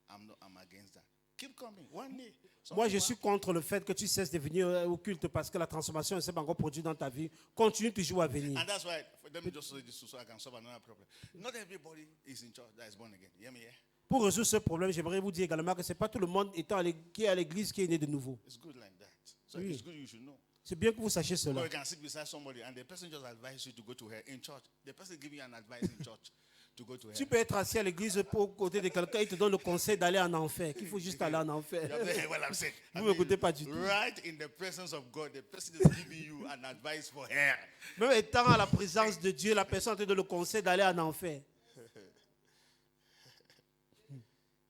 I'm against that. Keep coming. One day. Moi, je suis contre le fait que tu cesses de venir au culte parce que la transformation ne s'est pas encore produite dans ta vie. Continue toujours à venir. And that's why, let me just say this so I can solve another problem. Not everybody is in church that is born again. You hear me here? Pour résoudre ce problème, j'aimerais vous dire également que ce n'est pas tout le monde qui est à l'église qui est né de nouveau. It's good like that. So Oui. it's good you should know. C'est bien que vous sachiez Or cela. you can sit beside somebody and the person just advise you to go to her in church. The person giving you an advice in church to go to her. Tu peux être assis à l'église pour côté de quelqu'un, il te donne le conseil d'aller en enfer, qu'il faut juste aller en enfer. You have to hear what I'm saying. Vous ne m'écoutez pas du tout. Right in the presence of God, the person is giving you an advice for her. Même étant à la présence de Dieu, la personne te donne le conseil d'aller en enfer.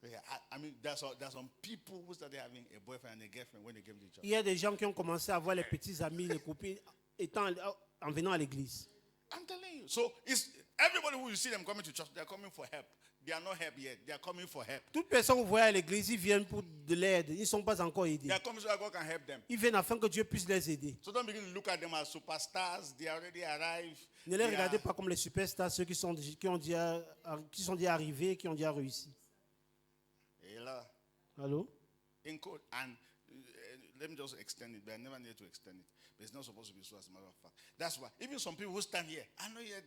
Yeah, I mean, there's some people who started having a boyfriend and a girlfriend when they came to church. Il y a des gens qui ont commencé à avoir les petits amis, les copines, en venant à l'église. I'm telling you. So it's everybody who you see them coming to church, they're coming for help. They are not help yet. They are coming for help. Toute personne que vous voyez à l'église, ils viennent pour de l'aide. Ils ne sont pas encore aidés. They are coming so that God can help them. Ils viennent afin que Dieu puisse les aider. So don't begin to look at them as superstars. They already arrived. Ne les regardez pas comme les superstars, ceux qui sont déjà arrivés, qui ont déjà réussi. Hello. Allô? In quote, and let me just extend it, but I never need to extend it. But it's not supposed to be so, as a matter of fact. That's why even some people who stand here, I know yet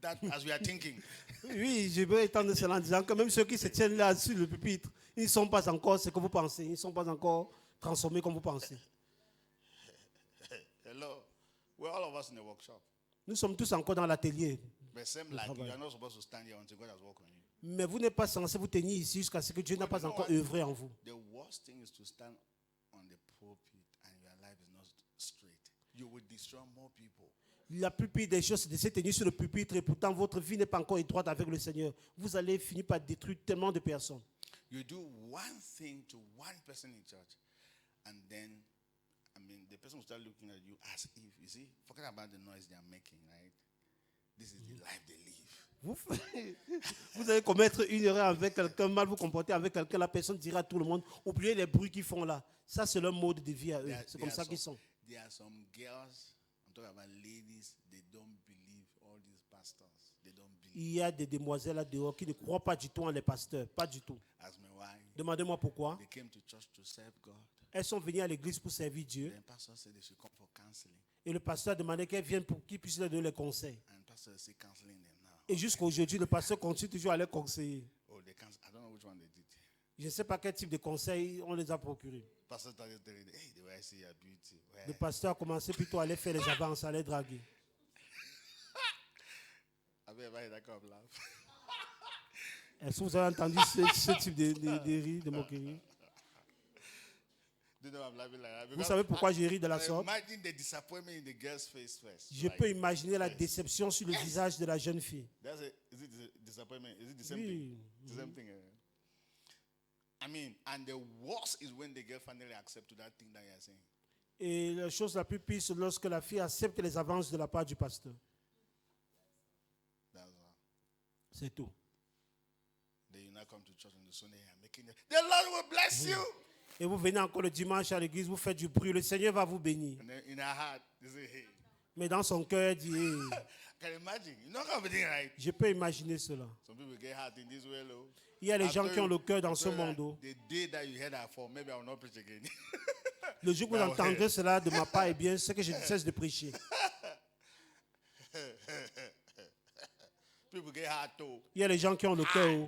that as we are thinking. Oui, je veux étendre cela en disant que même ceux qui se tiennent là sur le pupitre, ils ne sont pas encore ce que vous pensez. Ils ne sont pas encore transformés comme vous pensez. Hello. We're all of us in the workshop. Nous sommes tous encore dans l'atelier. But same like you are not supposed to stand here until God has worked on you. Mais vous n'êtes pas censé vous tenir ici jusqu'à ce que Dieu n'a pas encore œuvré en vous. The worst thing is to stand on the pulpit and your life is not straight. You will destroy more people. La plupart des choses, c'est de se tenir sur le pupitre et pourtant votre vie n'est pas encore étroite avec le Seigneur. Vous allez finir par détruire tellement de personnes. You do one thing to one person in church and then, the person will start looking at you as if, you see, forget about the noise they are making, right? This is the life they live. Vous allez commettre une erreur avec quelqu'un, mal vous comporter avec quelqu'un, la personne dira à tout le monde, oubliez les bruits qu'ils font là. Ça, c'est leur mode de vie à eux. C'est comme ça qu'ils sont. There are some girls, I'm talking about ladies, they don't believe all these pastors. They don't believe. Il y a des demoiselles là dehors qui ne croient pas du tout en les pasteurs. Pas du tout. Ask me why. Demandez-moi pourquoi. They came to church to serve God. Elles sont venues à l'église pour servir Dieu. Then pastor said they should come for counseling. Et le pasteur a demandé qu'elles viennent pour qu'il puisse leur donner les conseils. And pastor is still counseling them now. Et jusqu'à aujourd'hui, le pasteur continue toujours à les conseiller. Oh, they can't. I don't know which one they did. Je ne sais pas quel type de conseils on les a procurés. Pastor started telling them, hey, the way I see your beauty. Well, Le pasteur a commencé plutôt à aller faire les avances, à les draguer. have you ever heard that kind of laugh? Est-ce que vous avez entendu ce type de rire, de moquerie? Do you know I'm laughing like that? Vous Because savez pourquoi j'ai ri de la I sorte? imagine the disappointment in the girl's face first. Je peux imaginer la déception sur le visage de la jeune fille. That's it. Is it disappointment? Is it the same thing? Oui. The same thing. And the worst is when the girl finally accepts to that thing that you're saying. Et la chose la plus pire, c'est lorsque la fille accepte les avances de la part du pasteur. That's all. C'est tout. Then you now come to church on the Sunday and making the Lord will bless you. Et vous venez encore le dimanche à l'église, vous faites du bruit, le Seigneur va vous bénir. And then in her heart, they say, hey. Mais dans son cœur, elle dit, hey, Can you imagine? You're not going to be thinking right. je peux imaginer cela. Some people get hurt in this way, though. Il y a les gens qui ont le cœur dans ce monde. The day that you heard that for, maybe I will not preach again. Le jour où vous entendrez cela de ma part, eh bien, c'est que je cesse de prêcher. People get hurt too. Il y a les gens qui ont le cœur.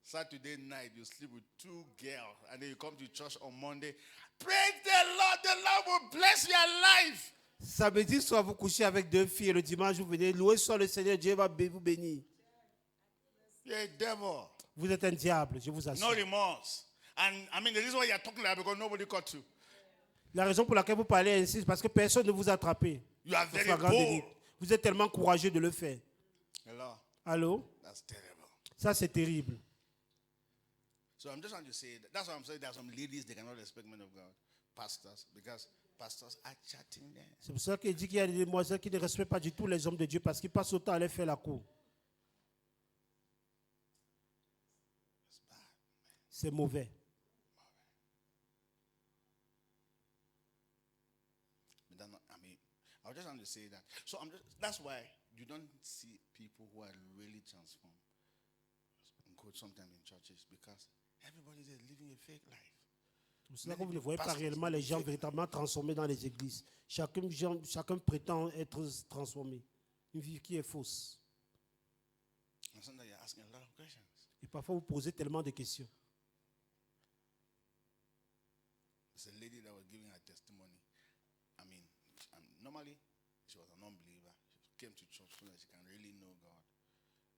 Saturday night, you sleep with two girls, and then you come to church on Monday. Praise the Lord. The Lord will bless your life. Samedi soir, vous couchez avec deux filles et le dimanche, vous venez louer soit le Seigneur, Dieu va vous bénir. You're a devil. Vous êtes un diable, je vous No assure. remorse. And the reason why you're talking like that because nobody caught you. La raison pour laquelle vous parlez ainsi, c'est parce que personne ne vous a attrapé. You are Au very flagrant bold. délit. Vous êtes tellement courageux de le faire. Hello. Allô? That's terrible. Ça, c'est terrible. So I'm just trying to say that's why I'm saying there are some ladies they cannot respect men of God, pastors, because pastors are chatting them. C'est pour ça qu'il dit qu'il y a des demoiselles qui ne respectent pas du tout les hommes de Dieu parce qu'ils passent autant à aller faire la cour. It's bad. C'est mauvais. But that's not, I was just trying to say that. So that's why you don't see people who are really transformed. Sometimes in churches because everybody is living a fake life. C'est pour ça que vous ne voyez pas réellement les gens véritablement transformés dans les églises. Chacun prétend être transformé. Une vie qui est fausse. And sometimes you're asking a lot of questions. Et parfois vous posez tellement de questions. There's a lady that was giving her testimony. Normally she was an unbeliever. She came to church so that she can really know God.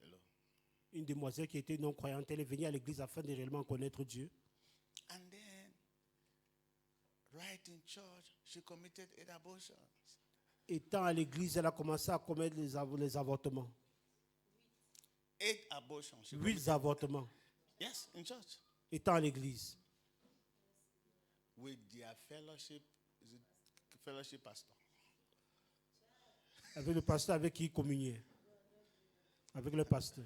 Hello. Une demoiselle qui était non-croyante, elle est venue à l'église afin de réellement connaître Dieu. And then, right in church, she committed 8 abortions. Étant à l'église, elle a commencé à commettre les avortements. 8 abortions. 8 avortements. Yes, in church. Étant à l'église. With their fellowship, is it fellowship pastor? Avec le pasteur avec qui il communiait. Avec le pasteur.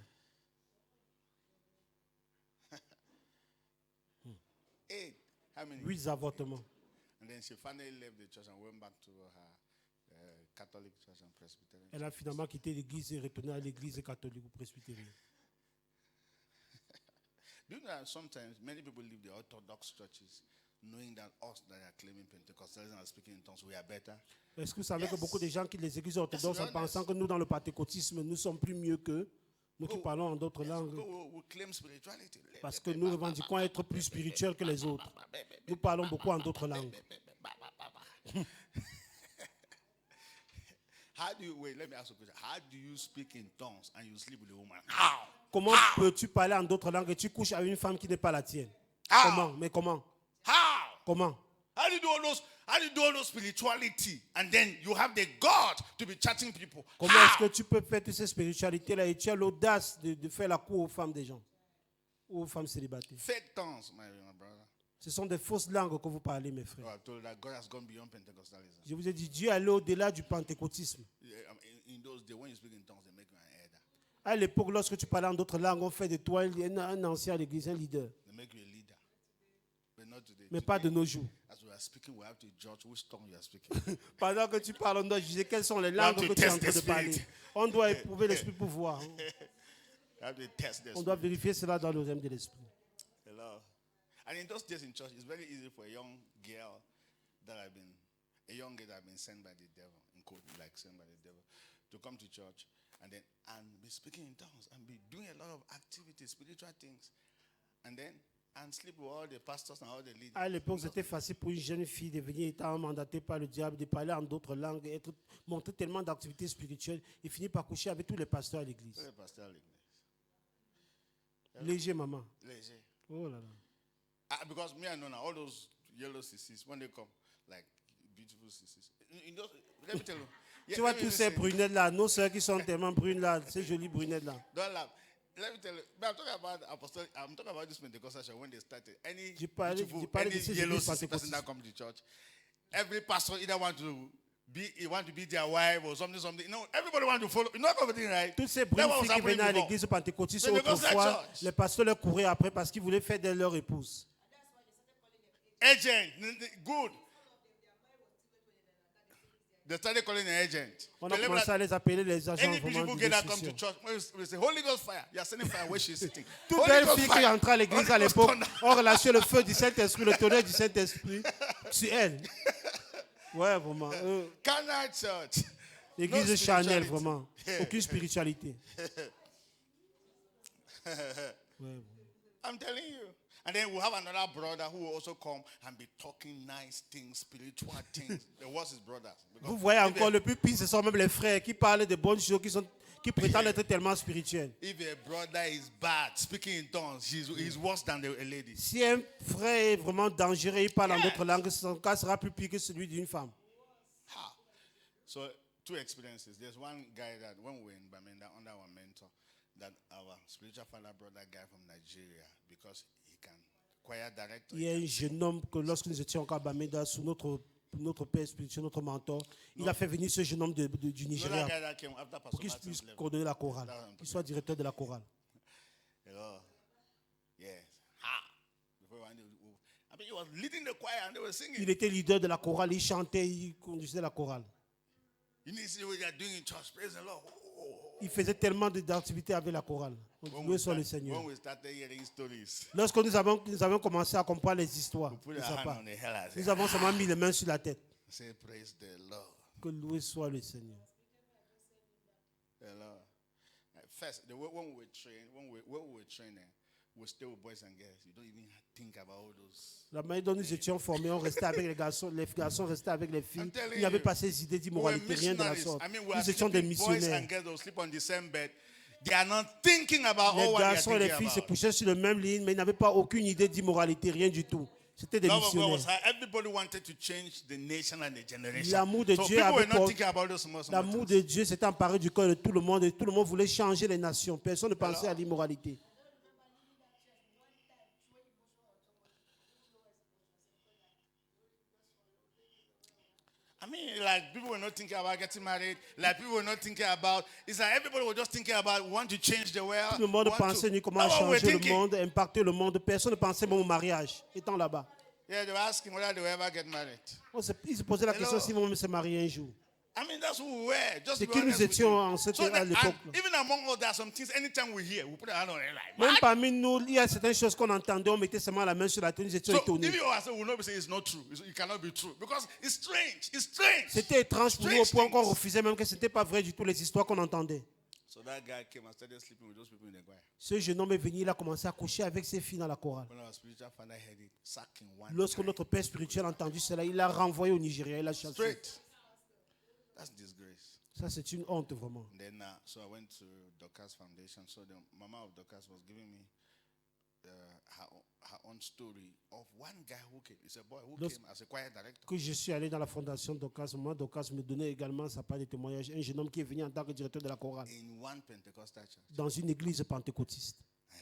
How many? 8 avortements. And then she finally left the church and went back to her Catholic church and Presbyterian. Elle a finalement quitté l'église et retourné à l'église catholique ou presbytérienne. Do you know that sometimes many people leave the Orthodox churches knowing that us that are claiming Pentecostalism and speaking in tongues, we are better? Est-ce que vous savez que beaucoup de gens quittent les églises orthodoxes en honest. pensant que nous, dans le pentecôtisme, nous sommes plus mieux qu'eux, nous qui parlons en d'autres langues, We claim spirituality. parce que nous revendiquons être plus spirituels que les autres. Nous parlons beaucoup en d'autres langues. How do you, wait, let me ask you a question. How do you speak in tongues and you sleep with a woman? How? Comment peux-tu parler en d'autres langues et tu couches avec une femme qui n'est pas la tienne? How? Comment? Mais comment? How? Comment? How do you do all those? How do you do all those spirituality and then you have the God to be chatting people? Comment est-ce que tu peux faire toutes ces spiritualités-là et tu as l'audace de faire la cour aux femmes des gens, aux femmes célibataires? Fake tongues, my brother. Ce sont des fausses langues que vous parlez, mes frères. Oh, I've told you that God has gone beyond Pentecostalism. Je vous ai dit, Dieu est allé au-delà du pentecôtisme. In those days, when you speak in tongues, they make you an elder. À l'époque, lorsque tu parlais en d'autres langues, on fait de toi un ancien à l'église, un leader. They make you a leader. But not today. Mais pas de nos jours. As we are speaking, we have to judge which tongue you are speaking. Pendant que tu parles, on doit juger quelles sont les langues que tu es en train de parler. On doit éprouver l'esprit pour voir. You have to test this. On doit vérifier cela dans le règne de l'esprit. Hello. And in those days in church, it's very easy for a young girl that had been sent by the devil, in quote, like sent by the devil, to come to church and be speaking in tongues and be doing a lot of activities, spiritual things, and sleep with all the pastors and all the leaders. À l'époque, c'était facile pour une jeune fille de venir étant mandatée par le diable, de parler en d'autres langues, montrer tellement d'activités spirituelles et finir par coucher avec tous les pasteurs à l'église. The pastor at l'église. Léger, maman. Lazy. Oh là là. Because me and Nona, all those yellow sissies, when they come, like beautiful sissies. Let me tell you. Tu vois tous ces brunettes là, nos sœurs qui sont tellement brunes là, ces jolies brunettes là. Don't laugh. Let me tell you. But I'm talking about this Pentecostal church when they started. Any beautiful, any yellow sissy person that come to church, every pastor either want to be their wife or something. You know, everybody want to follow. You know everything, right? Toutes ces brunes filles qui venaient à l'église pentecôtiste autrefois, les pasteurs leur couraient après parce qu'ils voulaient faire de leur épouse. Agent, good. They started calling an agent. On a commencé à les appeler les agents Any vraiment beautiful de girl that come to destruction. church, we say, Holy Ghost fire. You are sending fire where she's sitting. Toute belle fille qui rentrait à l'église à l'époque, on relâchait le feu du Saint-Esprit, le tonnerre du Saint-Esprit sur elle. Ouais, vraiment. Canal church. L'église No charnelle, spirituality. vraiment. Aucune spiritualité. Ouais. I'm telling you. And then we'll have another brother who will also come and be talking nice things, spiritual things. The worst is brothers. Vous voyez encore, le plus pire, ce sont même les frères qui parlent de bonnes choses, qui prétendent être tellement spirituels. If a brother is bad, speaking in tongues, he's worse than a lady. Si un frère est vraiment dangereux, il parle en d'autres langues, son cas sera plus pire que celui d'une femme. Ha. So, two experiences. There's one guy that when we were in Bamenda under our mentor, that our spiritual father brought that guy from Nigeria because he can choir director. Il y a un jeune homme que lorsque nous étions encore à Bamenda, sous notre père spirituel, notre mentor, il a fait venir ce jeune homme du Nigeria Another guy that came after pour Pastor qu'il Martin's puisse level. coordonner la chorale, qu'il soit directeur de la chorale. Hello. Yes. Ha. Before one day, I mean, he was leading the choir and they were singing. Il était leader de la chorale, il chantait, il conduisait la chorale. You need to see what they are doing in church. Praise the Lord. Il faisait tellement d'activités avec la chorale. Loué soit le Seigneur. When we started hearing stories, Lorsque nous avons commencé à comprendre les histoires we put de our sa hand part, on the head and nous say, avons seulement mis les mains sur la tête. say, praise the Lord. Que loué soit le Seigneur. Hello. First, when we were training, we stay with boys and girls. You don't even think about all those. La manière dont nous étions formés, on restait avec les garçons restaient avec les filles. I'm telling Il n'y avait you, pas ces idées We were d'immoralité, rien de la missionaries. sorte. I mean, we are Nous étions des sleeping, boys missionnaires. and girls will sleep on the same bed. They are not thinking about Les all what they are garçons et les thinking filles se about. couchaient sur le même lit, mais ils n'avaient pas aucune idée d'immoralité, rien du tout. C'était des Love of God was missionnaires. high. Everybody wanted to change the nation and the generation. L'amour de So Dieu people were avait not pour- thinking about those small L'amour things. de Dieu s'est emparé du cœur de tout le monde et tout le monde voulait changer les nations. Personne ne pensait à l'immoralité. I mean, like people were not thinking about getting married. Like people were not thinking about. It's like everybody was just thinking about want to change the world. Tout le monde want to- pensait ni comment That's what we're changer le thinking. monde, impacter le monde. Personne ne pensait même au mariage, étant là-bas. Yeah, they were asking whether they will ever get married. Ils se posaient la question Hello. si vont même se marier un jour. I mean, that's who we were. Just C'est to be qui nous honest with étions you. en cette- So à that, l'époque. and even among us, there are some things, anytime we hear, we put our hand on it like, Même what? parmi nous, il y a certaines choses qu'on entendait, on mettait seulement la main sur la tête, nous étions So étonnés. if you are saying, will not be saying it's not true. It cannot be true. Because it's strange. It's strange. C'était étrange pour nous au point Strange qu'on things. refusait même que ce n'était pas vrai du tout les histoires qu'on entendait. So that guy came and started sleeping with those people in the choir. Ce jeune homme est venu, il a commencé à coucher avec ses filles dans la chorale. When our spiritual father heard it, sacking one. Lorsque notre père spirituel a entendu cela, il l'a renvoyé au Nigeria, il l'a chassé. Straight. That's disgrace. Ça, c'est une honte vraiment. And then, so I went to Dorcas Foundation. So the mama of Dorcas was giving me her own story of one guy who came. It's a boy who Those- came as a choir director. Que je suis allé dans la fondation Docas, moi, Docas me donnait également sa part de témoignage. Un jeune homme qui est venu en tant que directeur de la chorale In one Pentecostal church. dans une église pentecôtiste. I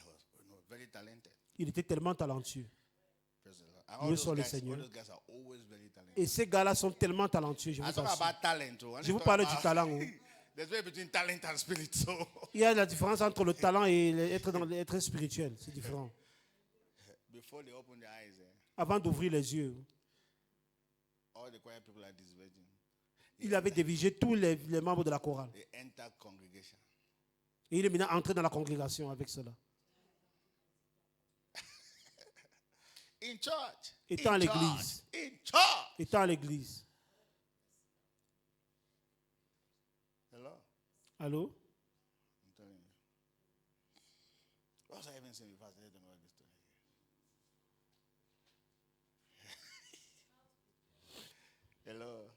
was very talented. Il était tellement talentueux. Praise the Lord. And Loué soit le Seigneur. all those guys are always very talented. Et ces gars-là sont tellement talentueux, je I vous talk assure. about talent. Oh. When Je you vous talk parle about- du talent. Oh. There's a way between talent and spirit. So Il y a la différence entre le talent et être spirituel. C'est différent. before they open their eyes, Avant d'ouvrir les yeux, all the choir people are disvirgin. il avait dirigé tous les membres de la chorale. They enter congregation. Et il est maintenant entré dans la congrégation avec cela. In church. Étant in à l'église. church, In church. Étant à l'église. Hello. Allô? I'm telling you. What was I even saying before I started to know this story? Hello.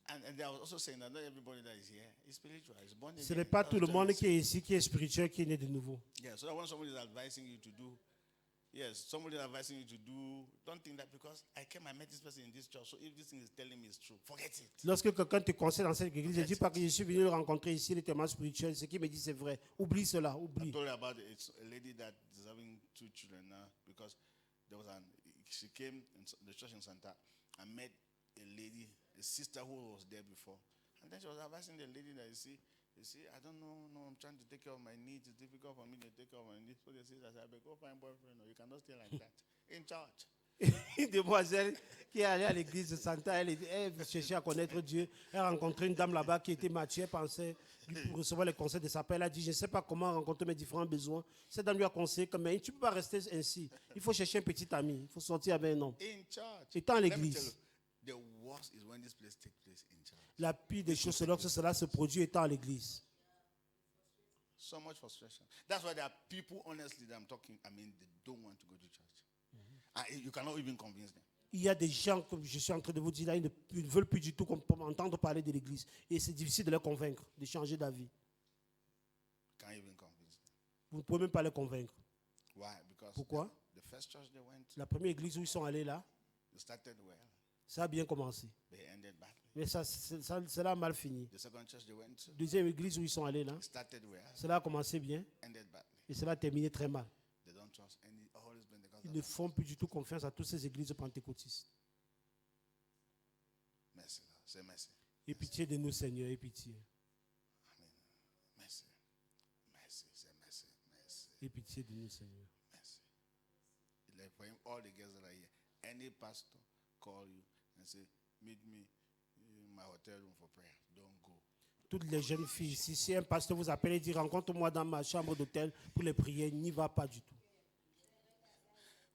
And I was also saying that not everybody that is here is spiritual. Is born again. Ce n'est pas That's tout le what monde I'm qui est ici qui est spirituel, qui est né de nouveau. Yeah, so when somebody is advising you to do, yes, somebody is advising you to do, don't think that because I came, I met this person in this church, so if this thing is telling me is true, forget it. Lorsque quelqu'un te conseille dans cette église, ne dis pas que je suis venu le rencontrer ici, il est tellement spirituel. Ce qu'il me dit, c'est vrai. Oublie cela, I oublie. told you about it's a lady that is having 2 children now because there was she came in the church in Santa and met a lady, a sister who was there before. And then she was advising the lady that, you see, I don't know, I'm trying to take care of my needs. It's difficult for me to take care of my needs. So the sister said, go find boyfriend, or you cannot stay like that in church. Une demoiselle qui est allée à l'église de Santa, elle cherchait à connaître Dieu. Elle a rencontré une dame là-bas qui était mature, elle pensait pour recevoir les conseils de sa père. Elle a dit, je ne sais pas comment rencontrer mes différents besoins. Cette dame lui a conseillé que mais tu ne peux pas rester ainsi. Il faut chercher un petit ami. Il faut sortir avec un homme. In church. Étant à Let me tell l'église, you, the worst is when this place takes place in church. la pire des choses, c'est lorsque cela se produit étant à l'église. So much frustration. That's why there are people, honestly, that I'm talking, I mean, they don't want to go to church. And you cannot even convince them. Il y a des gens, comme je suis en train de vous dire, là, ils ne veulent plus du tout entendre parler de l'église. Et c'est difficile de les convaincre, de changer d'avis. Can't even convince them. Vous ne pouvez même pas les convaincre. Why? Because Pourquoi? the first church they went to, La première église où ils sont allés là, they started well. ça a bien commencé. They ended badly. Mais cela a mal fini. The second church they went to, Deuxième église où ils sont allés là, started well, cela a commencé bien ended badly. et cela a terminé très mal. They don't trust any Holy Pentecostal. Ils ne font plus du tout confiance à toutes ces églises pentecôtistes. Mercy, Lord. Say mercy. Et pitié de nous, Seigneur, et pitié. Mercy. Mercy. Say mercy. Mercy. Et pitié de nous, Seigneur. Mercy. Like for him, all the girls that are here, any pastor call you and say, meet me in my hotel room for prayer. Don't go. Toutes les jeunes filles, si un pasteur vous appelle et dit rencontre-moi dans ma chambre d'hôtel pour les prières, n'y va pas du tout.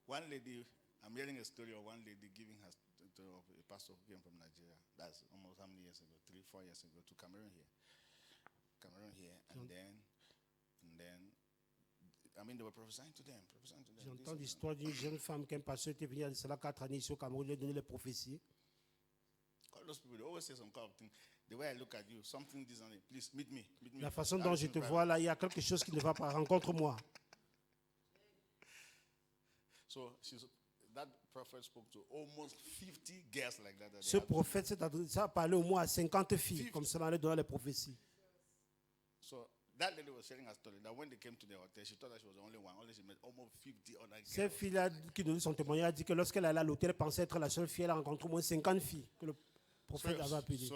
One lady, I'm hearing a story of one lady giving her to a pastor who came from Nigeria. That's almost how many years ago? 3-4 years ago to Cameroon here. And then, I mean, they were prophesying to them. J'entends l'histoire d'une jeune femme qu'un pasteur était venu il y a cela 4 années ici au Cameroun, lui a donné les prophéties. All those people, they always say some kind of thing. The way I look at you, something this and that. Please meet me. La façon dont je te vois là, il y a quelque chose qui ne va pas. Rencontre-moi. So that prophet spoke to almost 50 girls like that. Ce prophète ça a parlé au moins à 50 filles, comme cela allait donner les prophéties. So that lady was sharing her story that when they came to the hotel, she thought that she was the only one. Only she met almost 50 other girls. Cette fille-là qui donnait son témoignage a dit que lorsqu'elle allait à l'hôtel, elle pensait être la seule fille. Elle a rencontré au moins 50 filles que le prophète avait appelées.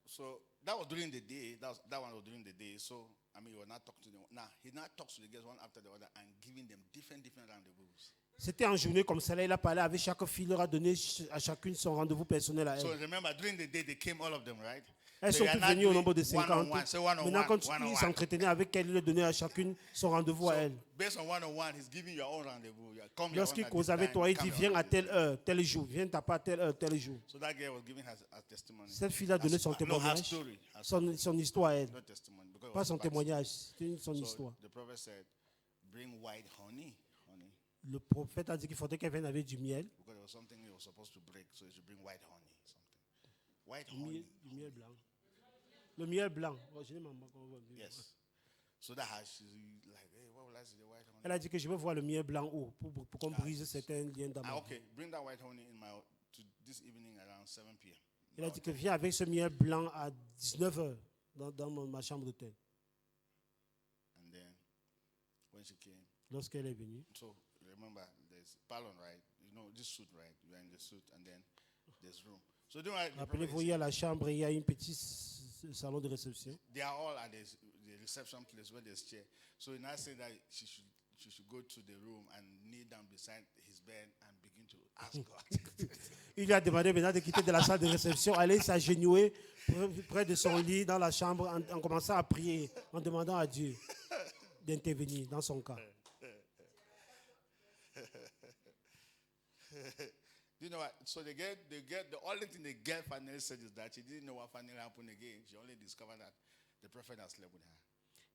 So that was during the day. That one was during the day. So I mean, he was not talking to them. Now he now talks to the girls one after the other and giving them different rendezvous. C'était en journée comme ça, là, il a parlé avec chaque fille, il leur a donné à chacune son rendez-vous personnel à So elle. remember, during the day, they came, all of them, right? Elles So sont they are toutes not venues au doing nombre de 50. one-on-one. So one-on-one, Maintenant, quand il one-on-one. s'entretenait avec elle, il leur donnait à chacune son rendez-vous à So elle. based on one-on-one, he's giving your own rendezvous. You come your Lorsqu'il own at cause this avec time, toi, il come dit your viens own à at this telle time. heure, tel jour, viens taper à telle heure, tel jour. So that girl was giving her testimony. Cette fille a donné son No, her témoignage, story. son histoire à elle. Not testimony. Because it Pas was son bad. témoignage, c'était son So histoire. the prophet said, bring white honey. Le prophète a dit qu'il faudrait qu'elle vienne avec du miel. Because there was something he was supposed to break. So he should bring white honey. Something. White Du miel, honey. du miel blanc. Le miel blanc. Oh, je n'ai même pas encore vu. Yes. So that has she's like, hey, what will I say? The white honey. Elle a dit que je veux voir le miel blanc haut pour qu'on brise certains liens d'amour. Okay, bring that white honey to this evening around 7 p.m. Elle a dit que viens avec ce miel blanc à 19h dans ma chambre d'hôtel. And then when she came, Lorsqu'elle est venue, so remember, there's Palon, right? You know this suit, right? You are in the suit, and then there's room. So do I? rappelez-vous, il y a la chambre et il y a un petit salon de réception. They are all at the reception place where there's chair. So he now said that she should go to the room and kneel down beside his bed and begin to ask God. Il lui a demandé maintenant de quitter de la salle de réception, aller s'agenouiller près de son lit dans la chambre en commençant à prier, en demandant à Dieu d'intervenir dans son cas. You know what? So the only thing the girl finally said is that she didn't know what finally happened again. She only discovered that the prophet had slept with her.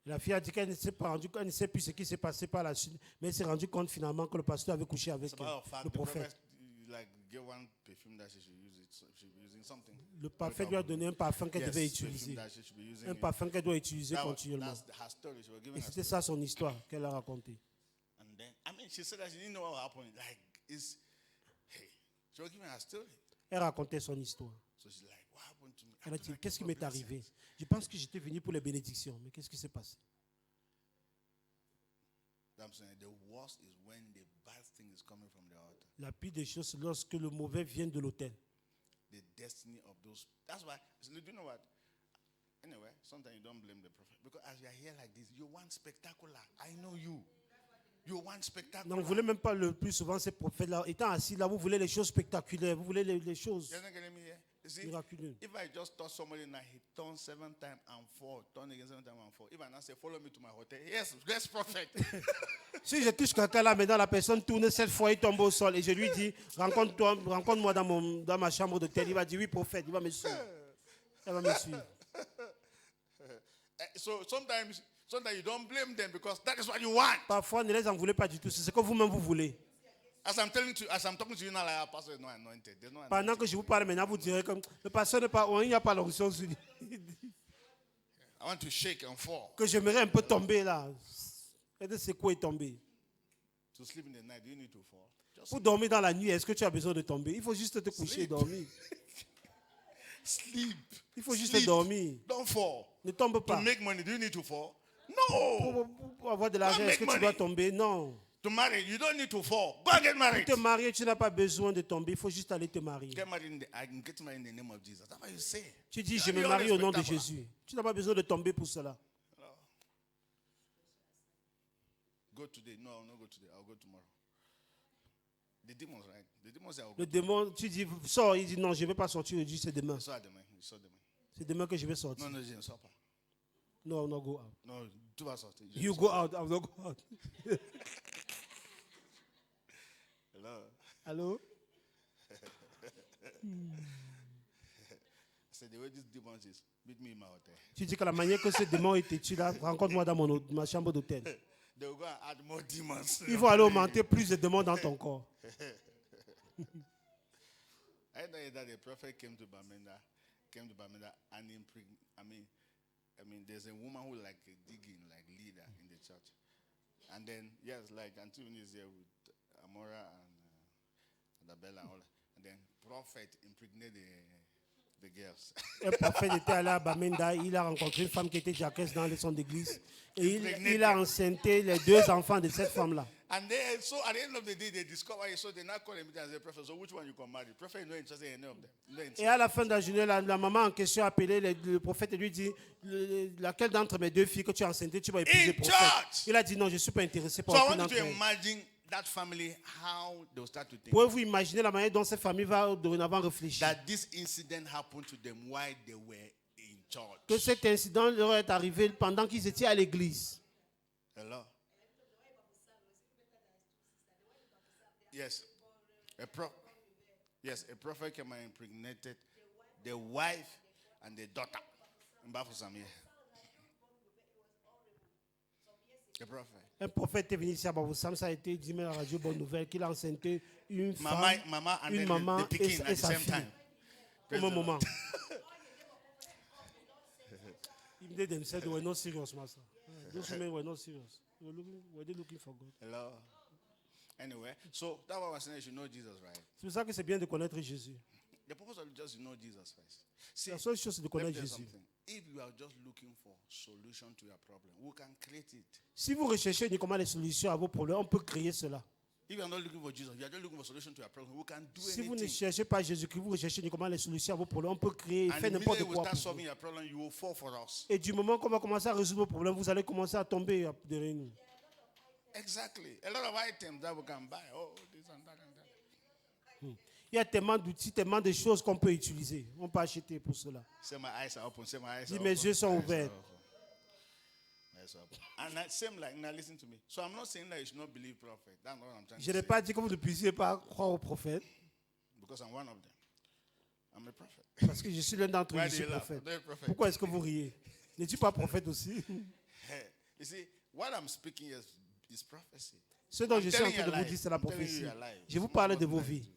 La fille a dit qu'elle ne s'est pas rendu, elle ne sait plus ce qui s'est passé par la suite, mais elle s'est rendue compte finalement que le pasteur avait couché avec As a matter of fact, le the prophète. like gave one perfume that she should use it. So she should be using something. Le prophète lui a donné un parfum qu'elle devait Yes, perfume utiliser, that she should be using un it. parfum qu'elle doit utiliser That was- continuellement. That's her story. She was giving Et her c'était story. ça son histoire qu'elle a racontée. And then, I mean, she said that she didn't know what happened. Like, hey, she was giving her story. Elle racontait son histoire. So she's like, what happened to me? Elle a After dit, I qu'est-ce qui got m'est blessed. arrivé? Je pense que j'étais venu pour les bénédictions, mais qu'est-ce qui s'est passé? I'm saying the worst is when the bad thing is coming from the altar. La pire des choses, c'est lorsque le mauvais vient de l'autel. The destiny of those. That's why. So do you know what? Anyway, sometimes you don't blame the prophet because as you are here like this, you want spectacular. I know you. You want spectacular. Non, vous ne voulez même pas le plus souvent ces prophètes-là. Étant assis là, vous voulez les choses spectaculaires, vous voulez les choses You're not getting me here. You see, miraculeuses. if I just touch somebody now, he turns 7 times and 4, turn again 7 times and 4. If I now say, follow me to my hotel, yes, prophet. Si je touche quelqu'un là, maintenant la personne tourne 7 fois, il tombe au sol et je lui dis, rencontre-moi dans ma chambre d'hôtel. Il va dire, oui, prophète, il va me suivre. Elle va me suivre. So sometimes you don't blame them because that is what you want. Parfois, ne les en voulez pas du tout. C'est ce que vous-même vous voulez. As I'm talking to you now, like, pastor is not anointed. There's no Pendant que je vous parle maintenant, vous direz que le pasteur n'est pas, il n'y a pas l'onction sur lui. I want to shake and fall. Que j'aimerais un peu tomber là. Et de secouer et tomber. To sleep in the night, do you need to fall? Just Pour dormir dans la nuit, est-ce que tu as besoin de tomber? Il faut juste te coucher et dormir. sleep. Il faut juste Sleep. dormir. Don't fall. Ne tombe To pas. make money, do you need to fall? No. Pour avoir de l'argent, Don't est-ce que make tu dois money. tomber? Non. To marry, you don't need to fall. Go and get married. Pour te marier, tu n'as pas besoin de tomber. Il faut juste aller te marier. Get married I can get married in the name of Jesus. That's what you say. Tu dis, je Don't me be marie au nom de unspectacular. Jésus. Tu n'as pas besoin de tomber pour cela. Go today. No, I'll not go today. I'll go tomorrow. The demons, right? The demons say I'll go. Le démon, tu dis, sors. Il dit, non, je ne vais pas sortir. Il dit, c'est demain. You saw them. You saw them. C'est demain que je vais sortir. No, Jane, supper. No, no, go out. No, do us something. You go out, I will not go out. Hello. Allô? I said the way this demons is, meet me in my hotel. Tu dis que la manière que ce démon est têtu là, rencontre-moi dans ma chambre d'hôtel. They will go and add more demons. Il faut aller augmenter plus de démons dans ton corps. I know that the prophet came to Bamenda, and I mean, there's a woman who like a digging, like leader in the church, and then yes, like Anthony is here with Amora and Adabella and all that, and then prophet impregnated the girls. Un prophète était allé à Bamenda, il a rencontré une femme qui était diaconesse dans son église et il a enceinté les 2 enfants de cette femme-là. And then, so at the end of the day, they discover it. So they now call him and say, prophet, so which one you can marry? Prophet is not interested in any of them. Not interested. Et à la fin de la journée, la maman en question a appelé le prophète et lui dit, laquelle d'entre mes 2 filles que tu as enceintées, tu vas épouser le prophète. church! Il a dit, non, je ne suis pas intéressé par So I aucune want you d'entre to elles. imagine that family how they'll start to think Pouvez-vous imaginer la manière dont cette famille va dorénavant réfléchir? that this incident happened to them while they were in church? Que cet incident leur est arrivé pendant qu'ils étaient à l'église. Hello? Yes. A prophet came and impregnated the wife and the daughter. In Bafusam, yeah. A prophet. Un prophète est venu ici à Bafoussam, ça a été dit à la radio Bonne Nouvelle qu'il a enceinté une femme, Mama and une then maman the Peking et at the sa same fille. time. Au même moment. They said they were not serious, master. Those women were not serious. Were they looking for God? Hello. Anyway, so that's why I was saying you should know Jesus, right? C'est pour ça que c'est bien de connaître Jésus. The purpose of just to know Jesus first. See, La seule chose, c'est de let me connaître tell you Jésus. something. If you are just looking for solution to your problem, we can create it. Si vous recherchez uniquement les solutions à vos problèmes, on peut créer cela. If you are not looking for Jesus, you are just looking for solution to your problem, we can do Si vous ne anything. cherchez pas Jésus-Christ, vous recherchez uniquement les solutions à vos problèmes, on peut créer et And faire n'importe immediately we quoi. start Pour vous. solving your problem, you will fall for us. Et du moment qu'on va commencer à résoudre vos problèmes, vous allez commencer à tomber derrière nous. Exactly. A lot of items that we can buy. Oh, this and that and that. Il y a tellement d'outils, tellement de choses qu'on peut utiliser. On peut acheter pour cela. Say my eyes are open. Say my eyes Dis, are mes open. yeux sont My eyes ouverts. are open. My eyes are open. And that same like now, listen to me. So I'm not saying that you should not believe prophet. That's not what I'm trying Je to n'ai say. pas dit que vous ne puissiez pas croire au prophète, Because I'm one of them. I'm a prophet. parce que je suis l'un d'entre eux, Why je do suis you laugh? prophète. I'm not a prophet. Pourquoi est-ce que vous riez? N'es-tu pas prophète aussi? Hey, you see, what I'm speaking is prophecy. Ce dont I'm je suis en telling train you de your vous dire, life. c'est la I'm telling you prophétie. your life. Je vous It's parle not de vos what I vies. do.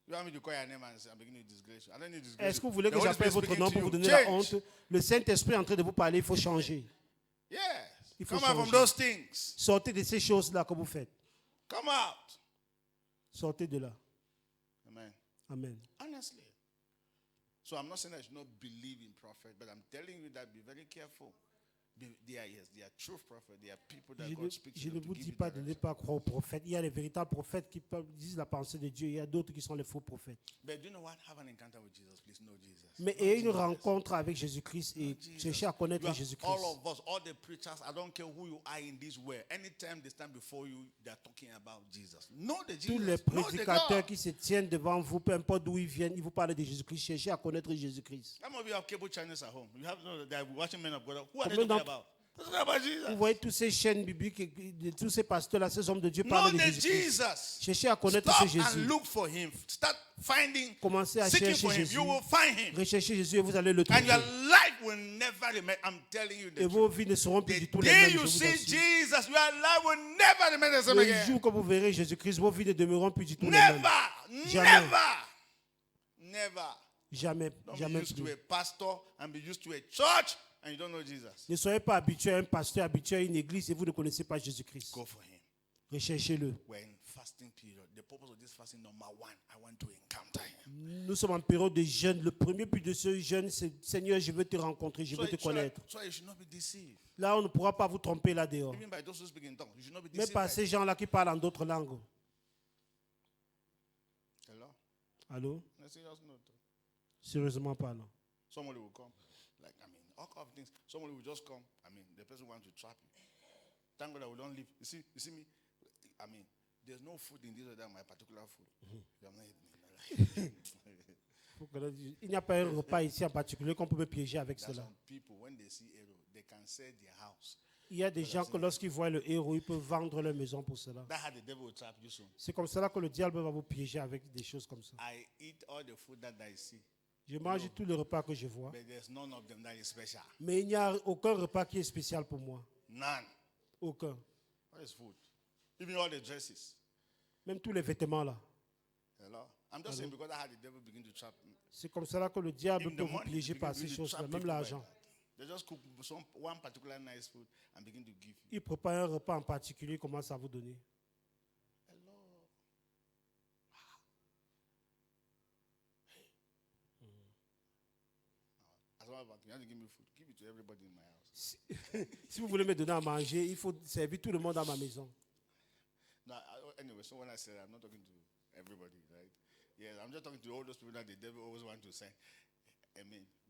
You want me to call your name and say, I'm beginning to disgrace you? I don't need to disgrace Est-ce que vous voulez The que Holy j'appelle Spirit votre speaking nom to pour vous you. donner la Change. honte? Le Saint-Esprit est en train de vous parler, il faut changer. Yes. Il faut Come out from changer. those things. Sortez de ces choses-là que vous faites. Come out. Sortez de là. Amen. Amen. Honestly. So I'm not saying that you should not believe in prophet, but I'm telling you that be very careful. They are truth prophets. They are people that God speaks Je to ne them vous to give dis you pas de ne direction. pas croire aux prophètes. Il y a les véritables prophètes qui disent la pensée de Dieu. Il y a d'autres qui sont les faux prophètes. But do you know what? Have an encounter with Jesus. Please know Jesus. Mais Know ayez une Jesus. rencontre avec Jésus-Christ et Jesus. cherchez à connaître You are- Jésus-Christ. all of us, all the preachers, I don't care who you are in this world. Anytime they stand before you, they are talking about Jesus. Know the Jesus. Tous les Know the prédicateurs God. qui se tiennent devant vous, peu importe d'où ils viennent, ils vous parlent de Jésus-Christ. Cherchez à connaître Jésus-Christ. Some of you have cable channels at home. You have no, they are watching men of God. Who are they Combien talking d'entre- about? They're talking about Jesus. Vous voyez toutes ces chaînes bibliques, de tous ces pasteurs-là, ces hommes de Dieu Know parlent de the Jésus-Christ. Jesus. Cherchez à connaître Stop ce and Jésus. look for him. Start finding, Commencez à seeking chercher for him. Jésus. You will find him. Recherchez Jésus et vous allez le And your trouver. life will never remain. I'm telling you the Et vos truth. vies ne seront plus The du tout les day mêmes. Je you vous see assure. Jesus, your life will never remain the same Le again. jour que vous verrez Jésus-Christ, vos vies ne demeureront plus du tout les mêmes. Never. Jamais. Never. Jamais, Don't be jamais used to plus. a pastor and be used to a church and you don't know Jesus. Ne soyez pas habitué à un pasteur, habitué à une église et vous ne connaissez pas Jésus-Christ. Go for him. Recherchez-le. We're in fasting period. The purpose of this fasting, number one, I want to encounter him. Nous sommes en période de jeûne. Le premier but de ce jeûne, c'est Seigneur, je veux te rencontrer, je veux te connaître. So you should not be deceived. Là, on ne pourra pas vous tromper là dehors. Even by those who speak in tongues, you should not be Mais deceived. par by ces them. gens-là qui parlent en d'autres langues. Hello? Allô? No, serious note. Sérieusement parlant. Somebody will come. Like, all kind of things. Somebody will just come. The person wants to trap you. Thank God I will not leave. You see me? There's no food in this other my particular food. You have not eaten it. Il n'y a pas un repas ici en particulier qu'on peut me piéger avec There's cela. some people, when they see arrow, they can sell their house. Il y a des gens que lorsqu'ils voient le héros, ils peuvent vendre leur maison pour cela. That how the devil will trap you soon. C'est comme cela que le diable va vous piéger avec des choses comme ça. I eat all the food that I see, Je mange tous les repas que je vois, but there's none of them that is special. mais il n'y a aucun repas qui est spécial pour moi. None. Aucun. What is food? Even all the dresses. Même tous les vêtements là. Hello? I'm just saying because I had the devil begin to trap me. C'est comme cela que le diable Even peut the vous money, piéger begin par to ces really choses-là, trap même people like l'argent. that. They just cook one particular nice food and begin to give you. Il prépare un repas en particulier, commence à vous donner. Hello. As well as you have to give me food. Give it to everybody in my house. Si vous voulez me donner à manger, il faut servir tout le monde à ma maison. No, anyway, so when I said I'm not talking to everybody, right? Yeah, I'm just talking to all those people that the devil always want to say.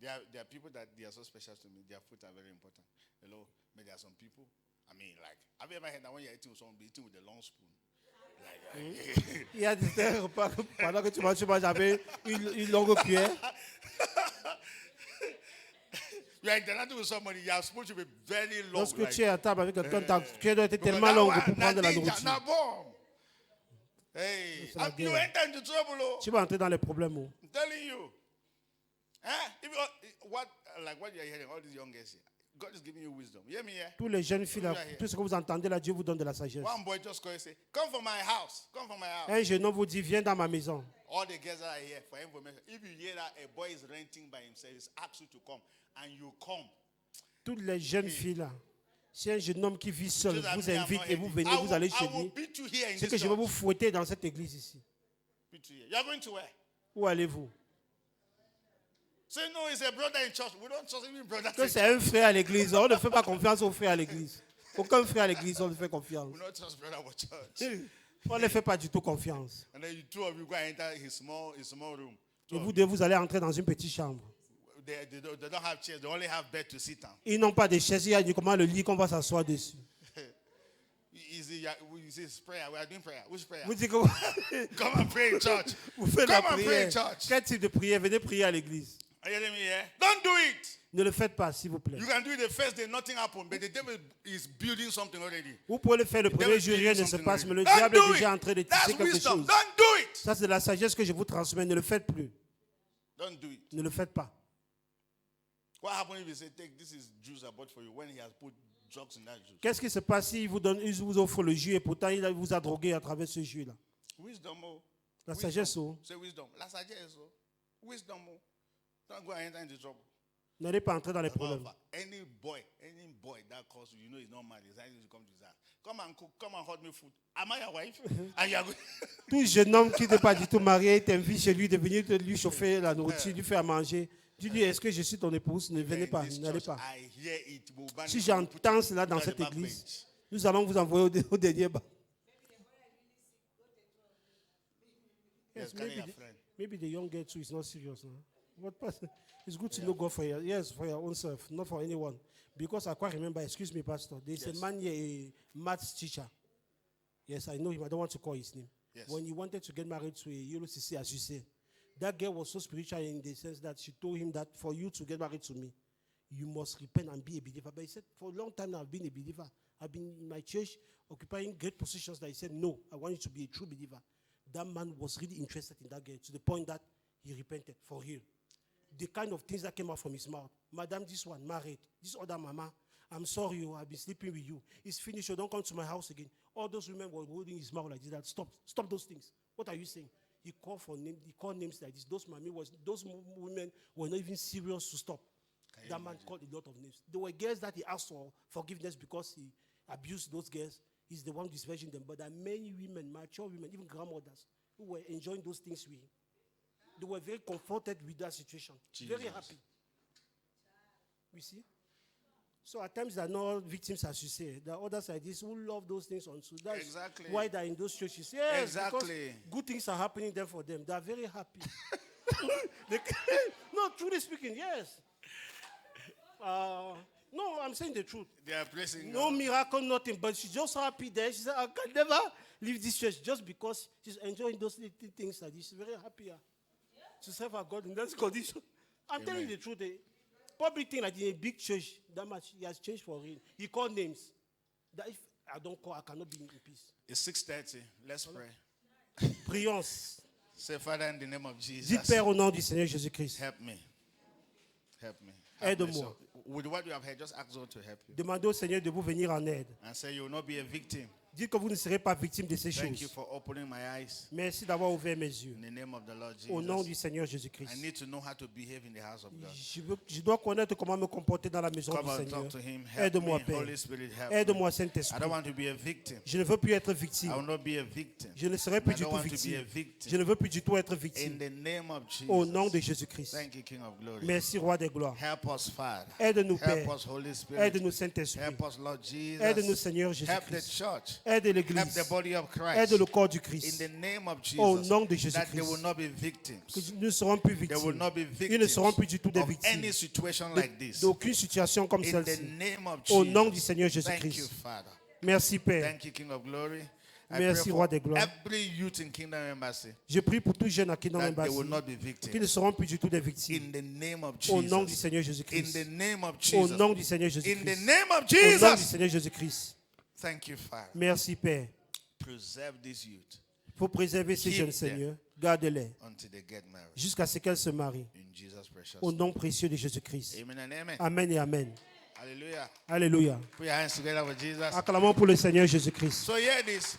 There are people that they are so special to me. Their food are very important. Hello, but there are some people. Have you ever heard that when you're eating with someone, be eating with a long spoon? Il y a des repas que pendant que tu manges avec une longue cuillère. You are interacting with somebody, you are supposed to be very long. Lorsque tu es à table avec quelqu'un, ta cuillère doit être tellement longue pour prendre de la nourriture. Hey, you enter into trouble. Tu vas entrer dans les problèmes. I'm telling you. If you, what you are hearing, all these young guys here, God is giving you wisdom. You hear me here? Tous les jeunes filles, là, tout ce que vous entendez là, Dieu vous donne de la sagesse. One boy just called and say, come from my house. Come from my house. Un jeune homme vous dit, viens dans ma maison. All the girls that are here for information. If you hear that a boy is renting by himself, he's asked you to come, and you come. Toutes les jeunes filles là, si un jeune homme qui vit seul vous invite et vous venez, vous allez chez lui, c'est que je vais vous fouetter dans cette église ici. You are going to where? Où allez-vous? Say no, it's a brother in church. We don't trust even brothers. Que c'est un frère à l'église. On ne fait pas confiance aux frères à l'église. Aucun frère à l'église, on ne fait confiance. We don't trust brother at church. On ne fait pas du tout confiance. And then you two of you go and enter his small room. Et vous deux, vous allez entrer dans une petite chambre. They don't have chairs. They only have bed to sit on. Ils n'ont pas de chaises. Il y a comment le lit qu'on va s'asseoir dessus. Is prayer? We are doing prayer. Which prayer? Vous dites que Come and pray in church. vous faites Come la and pray prière. in church. Quel type de prière? Venez prier à l'église. Are you hearing me here? Don't do it. Ne le faites pas, s'il vous plaît. You can do it the first day, nothing happened, but the devil is building something already. Vous pouvez le faire le premier jour, rien ne se passe, mais le diable est déjà en train de tisser quelque chose. Don't do it. Ça, c'est la sagesse que je vous transmets. Ne le faites plus. Don't do it. Ne le faites pas. What happens if he say, take this is juice I bought for you when he has put drugs in that juice? Qu'est-ce qui se passe s'il vous offre le jus et pourtant il vous a drogué à travers ce jus-là? Wisdom, oh. La sagesse, oh. C'est wisdom. La sagesse, oh. Wisdom, oh. Don't go and enter into trouble. N'allez pas entrer dans les problèmes. Any boy that calls you, you know he's not married. He's to come to his house. Come and cook, come and hot me food. Am I your wife? And you are going. Tout jeune homme qui n'est pas du tout marié t'invite chez lui de venir lui chauffer la nourriture, lui faire à manger. Tu dis, est-ce que je suis ton épouse? Ne venez pas, n'allez pas. Si j'entends cela dans cette église, nous allons vous envoyer au dernier bas. Yes, maybe the young girl too is not serious now. But it's good to know God for your own self, not for anyone. Because I quite remember, excuse me, Pastor, there's a man here, a maths teacher. Yes, I know him. I don't want to call his name. Yes. When he wanted to get married to a ULCC, as you say, that girl was so spiritual in the sense that she told him that for you to get married to me, you must repent and be a believer. But he said, for a long time now, I've been a believer. I've been in my church occupying great positions. That he said, no, I want you to be a true believer. That man was really interested in that girl to the point that he repented for real. The kind of things that came out from his mouth. Madam, this one, married. This other mama, I'm sorry, I've been sleeping with you. It's finished, so don't come to my house again. All those women were holding his mouth like this. That, stop those things. What are you saying? He called for names. He called names like this. Those women were not even serious to stop. That man called a lot of names. There were girls that he asked for forgiveness because he abused those girls. He's the one disparaging them. But there are many women, mature women, even grandmothers, who were enjoying those things with him. They were very comforted with that situation. Jesus. Very happy. You see? So at times they are not victims, as you say. There are others like this who love those things also. That's exactly why they're in those churches. Yes, exactly. Good things are happening there for them. They are very happy. No, truly speaking, yes. No, I'm saying the truth. They are blessing. No miracle, nothing. But she's just happy there. She said, I can never leave this church just because she's enjoying those little things like this. She's very happy to serve our God in that condition. I'm telling you the truth. Public thing like in a big church, that much he has changed for him. He called names. That if I don't call, I cannot be in peace. It's 6:30. Let's pray. Prions. Say, Father, in the name of Jesus. Dites, Père, au nom du Seigneur Jésus-Christ. Help me. Help me. Aide-moi. With what you have heard, just ask God to help you. Demandez au Seigneur de vous venir en aide. And say you will not be a victim. Dites que vous ne serez pas victime de ces Thank you choses. for opening my eyes. Merci d'avoir ouvert mes yeux. In the name of the Lord Jesus. Au nom du Seigneur I Jésus-Christ. need to know how to behave in the house of God. Je dois connaître comment me comporter dans la maison Come du on, Seigneur. talk to him. Help Aide-moi, me. Père. Holy Spirit, help Aide-moi, me. I Saint-Esprit. don't want to be a victim. Je ne veux plus être victime. I will not be a victim. Je ne serai plus I du don't tout want to be a victime. victim. Je ne veux plus du tout être In victime. the name of Jesus. Au nom de Jésus-Christ. Thank you, King of Glory. Merci, Roi des gloires. Help us, Father. Aide-nous, Help Père. us, Holy Spirit. Aide-nous, Saint-Esprit. Help us, Lord Jesus. Aide-nous, Seigneur Help the Jésus-Christ. church. Aide Help l'Église. the body of Christ. Aide le corps du In Christ. the name of Au Jesus. nom de That they Jésus-Christ. will not be Que victims. nous ne serons plus They will victimes. not be Ils ne seront victims plus du tout des of victimes. any situation like this. D'aucune situation comme In the celle-ci. name of Au nom du Jesus. Seigneur Thank you, Jésus-Christ. Father. Merci, Père. Thank you, King of Glory. I Merci, pray Roi for des gloires. every youth in Kingdom Embassy Je prie pour tous jeunes à Kingdom that they Embassy will not be qui ne victims. seront plus du tout des victimes. In the name of Au nom du Jesus. Seigneur In Jésus-Christ. the name of Au Jesus. nom du Seigneur In the Jésus-Christ. name of Au nom du Jesus. Seigneur Jésus-Christ. Thank you, Father. Merci, Père. Preserve these youth Il faut préserver ces Keep jeunes, them. Seigneur. Garde-les until they get married. jusqu'à ce qu'elles se marient. In Jesus' precious Au name. nom précieux de Jésus-Christ. Amen and amen. Amen et Amen. Hallelujah. Alléluia. Put your hands together for Jesus. Acclamons pour le Seigneur Jésus-Christ. So hear this.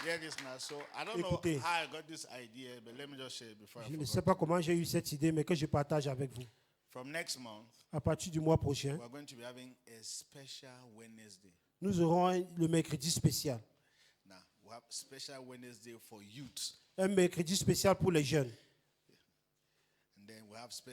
Hear this now. So I don't know Écoutez. how I got this idea, but let me just share it before I Je ne forget. sais pas comment j'ai eu cette idée, mais que je partage avec vous. From next month, À partir du mois prochain, we're going to be having a special Wednesday. nous aurons le mercredi spécial. Now, we have special Wednesday for youth. Un mercredi spécial pour les jeunes. And then we have special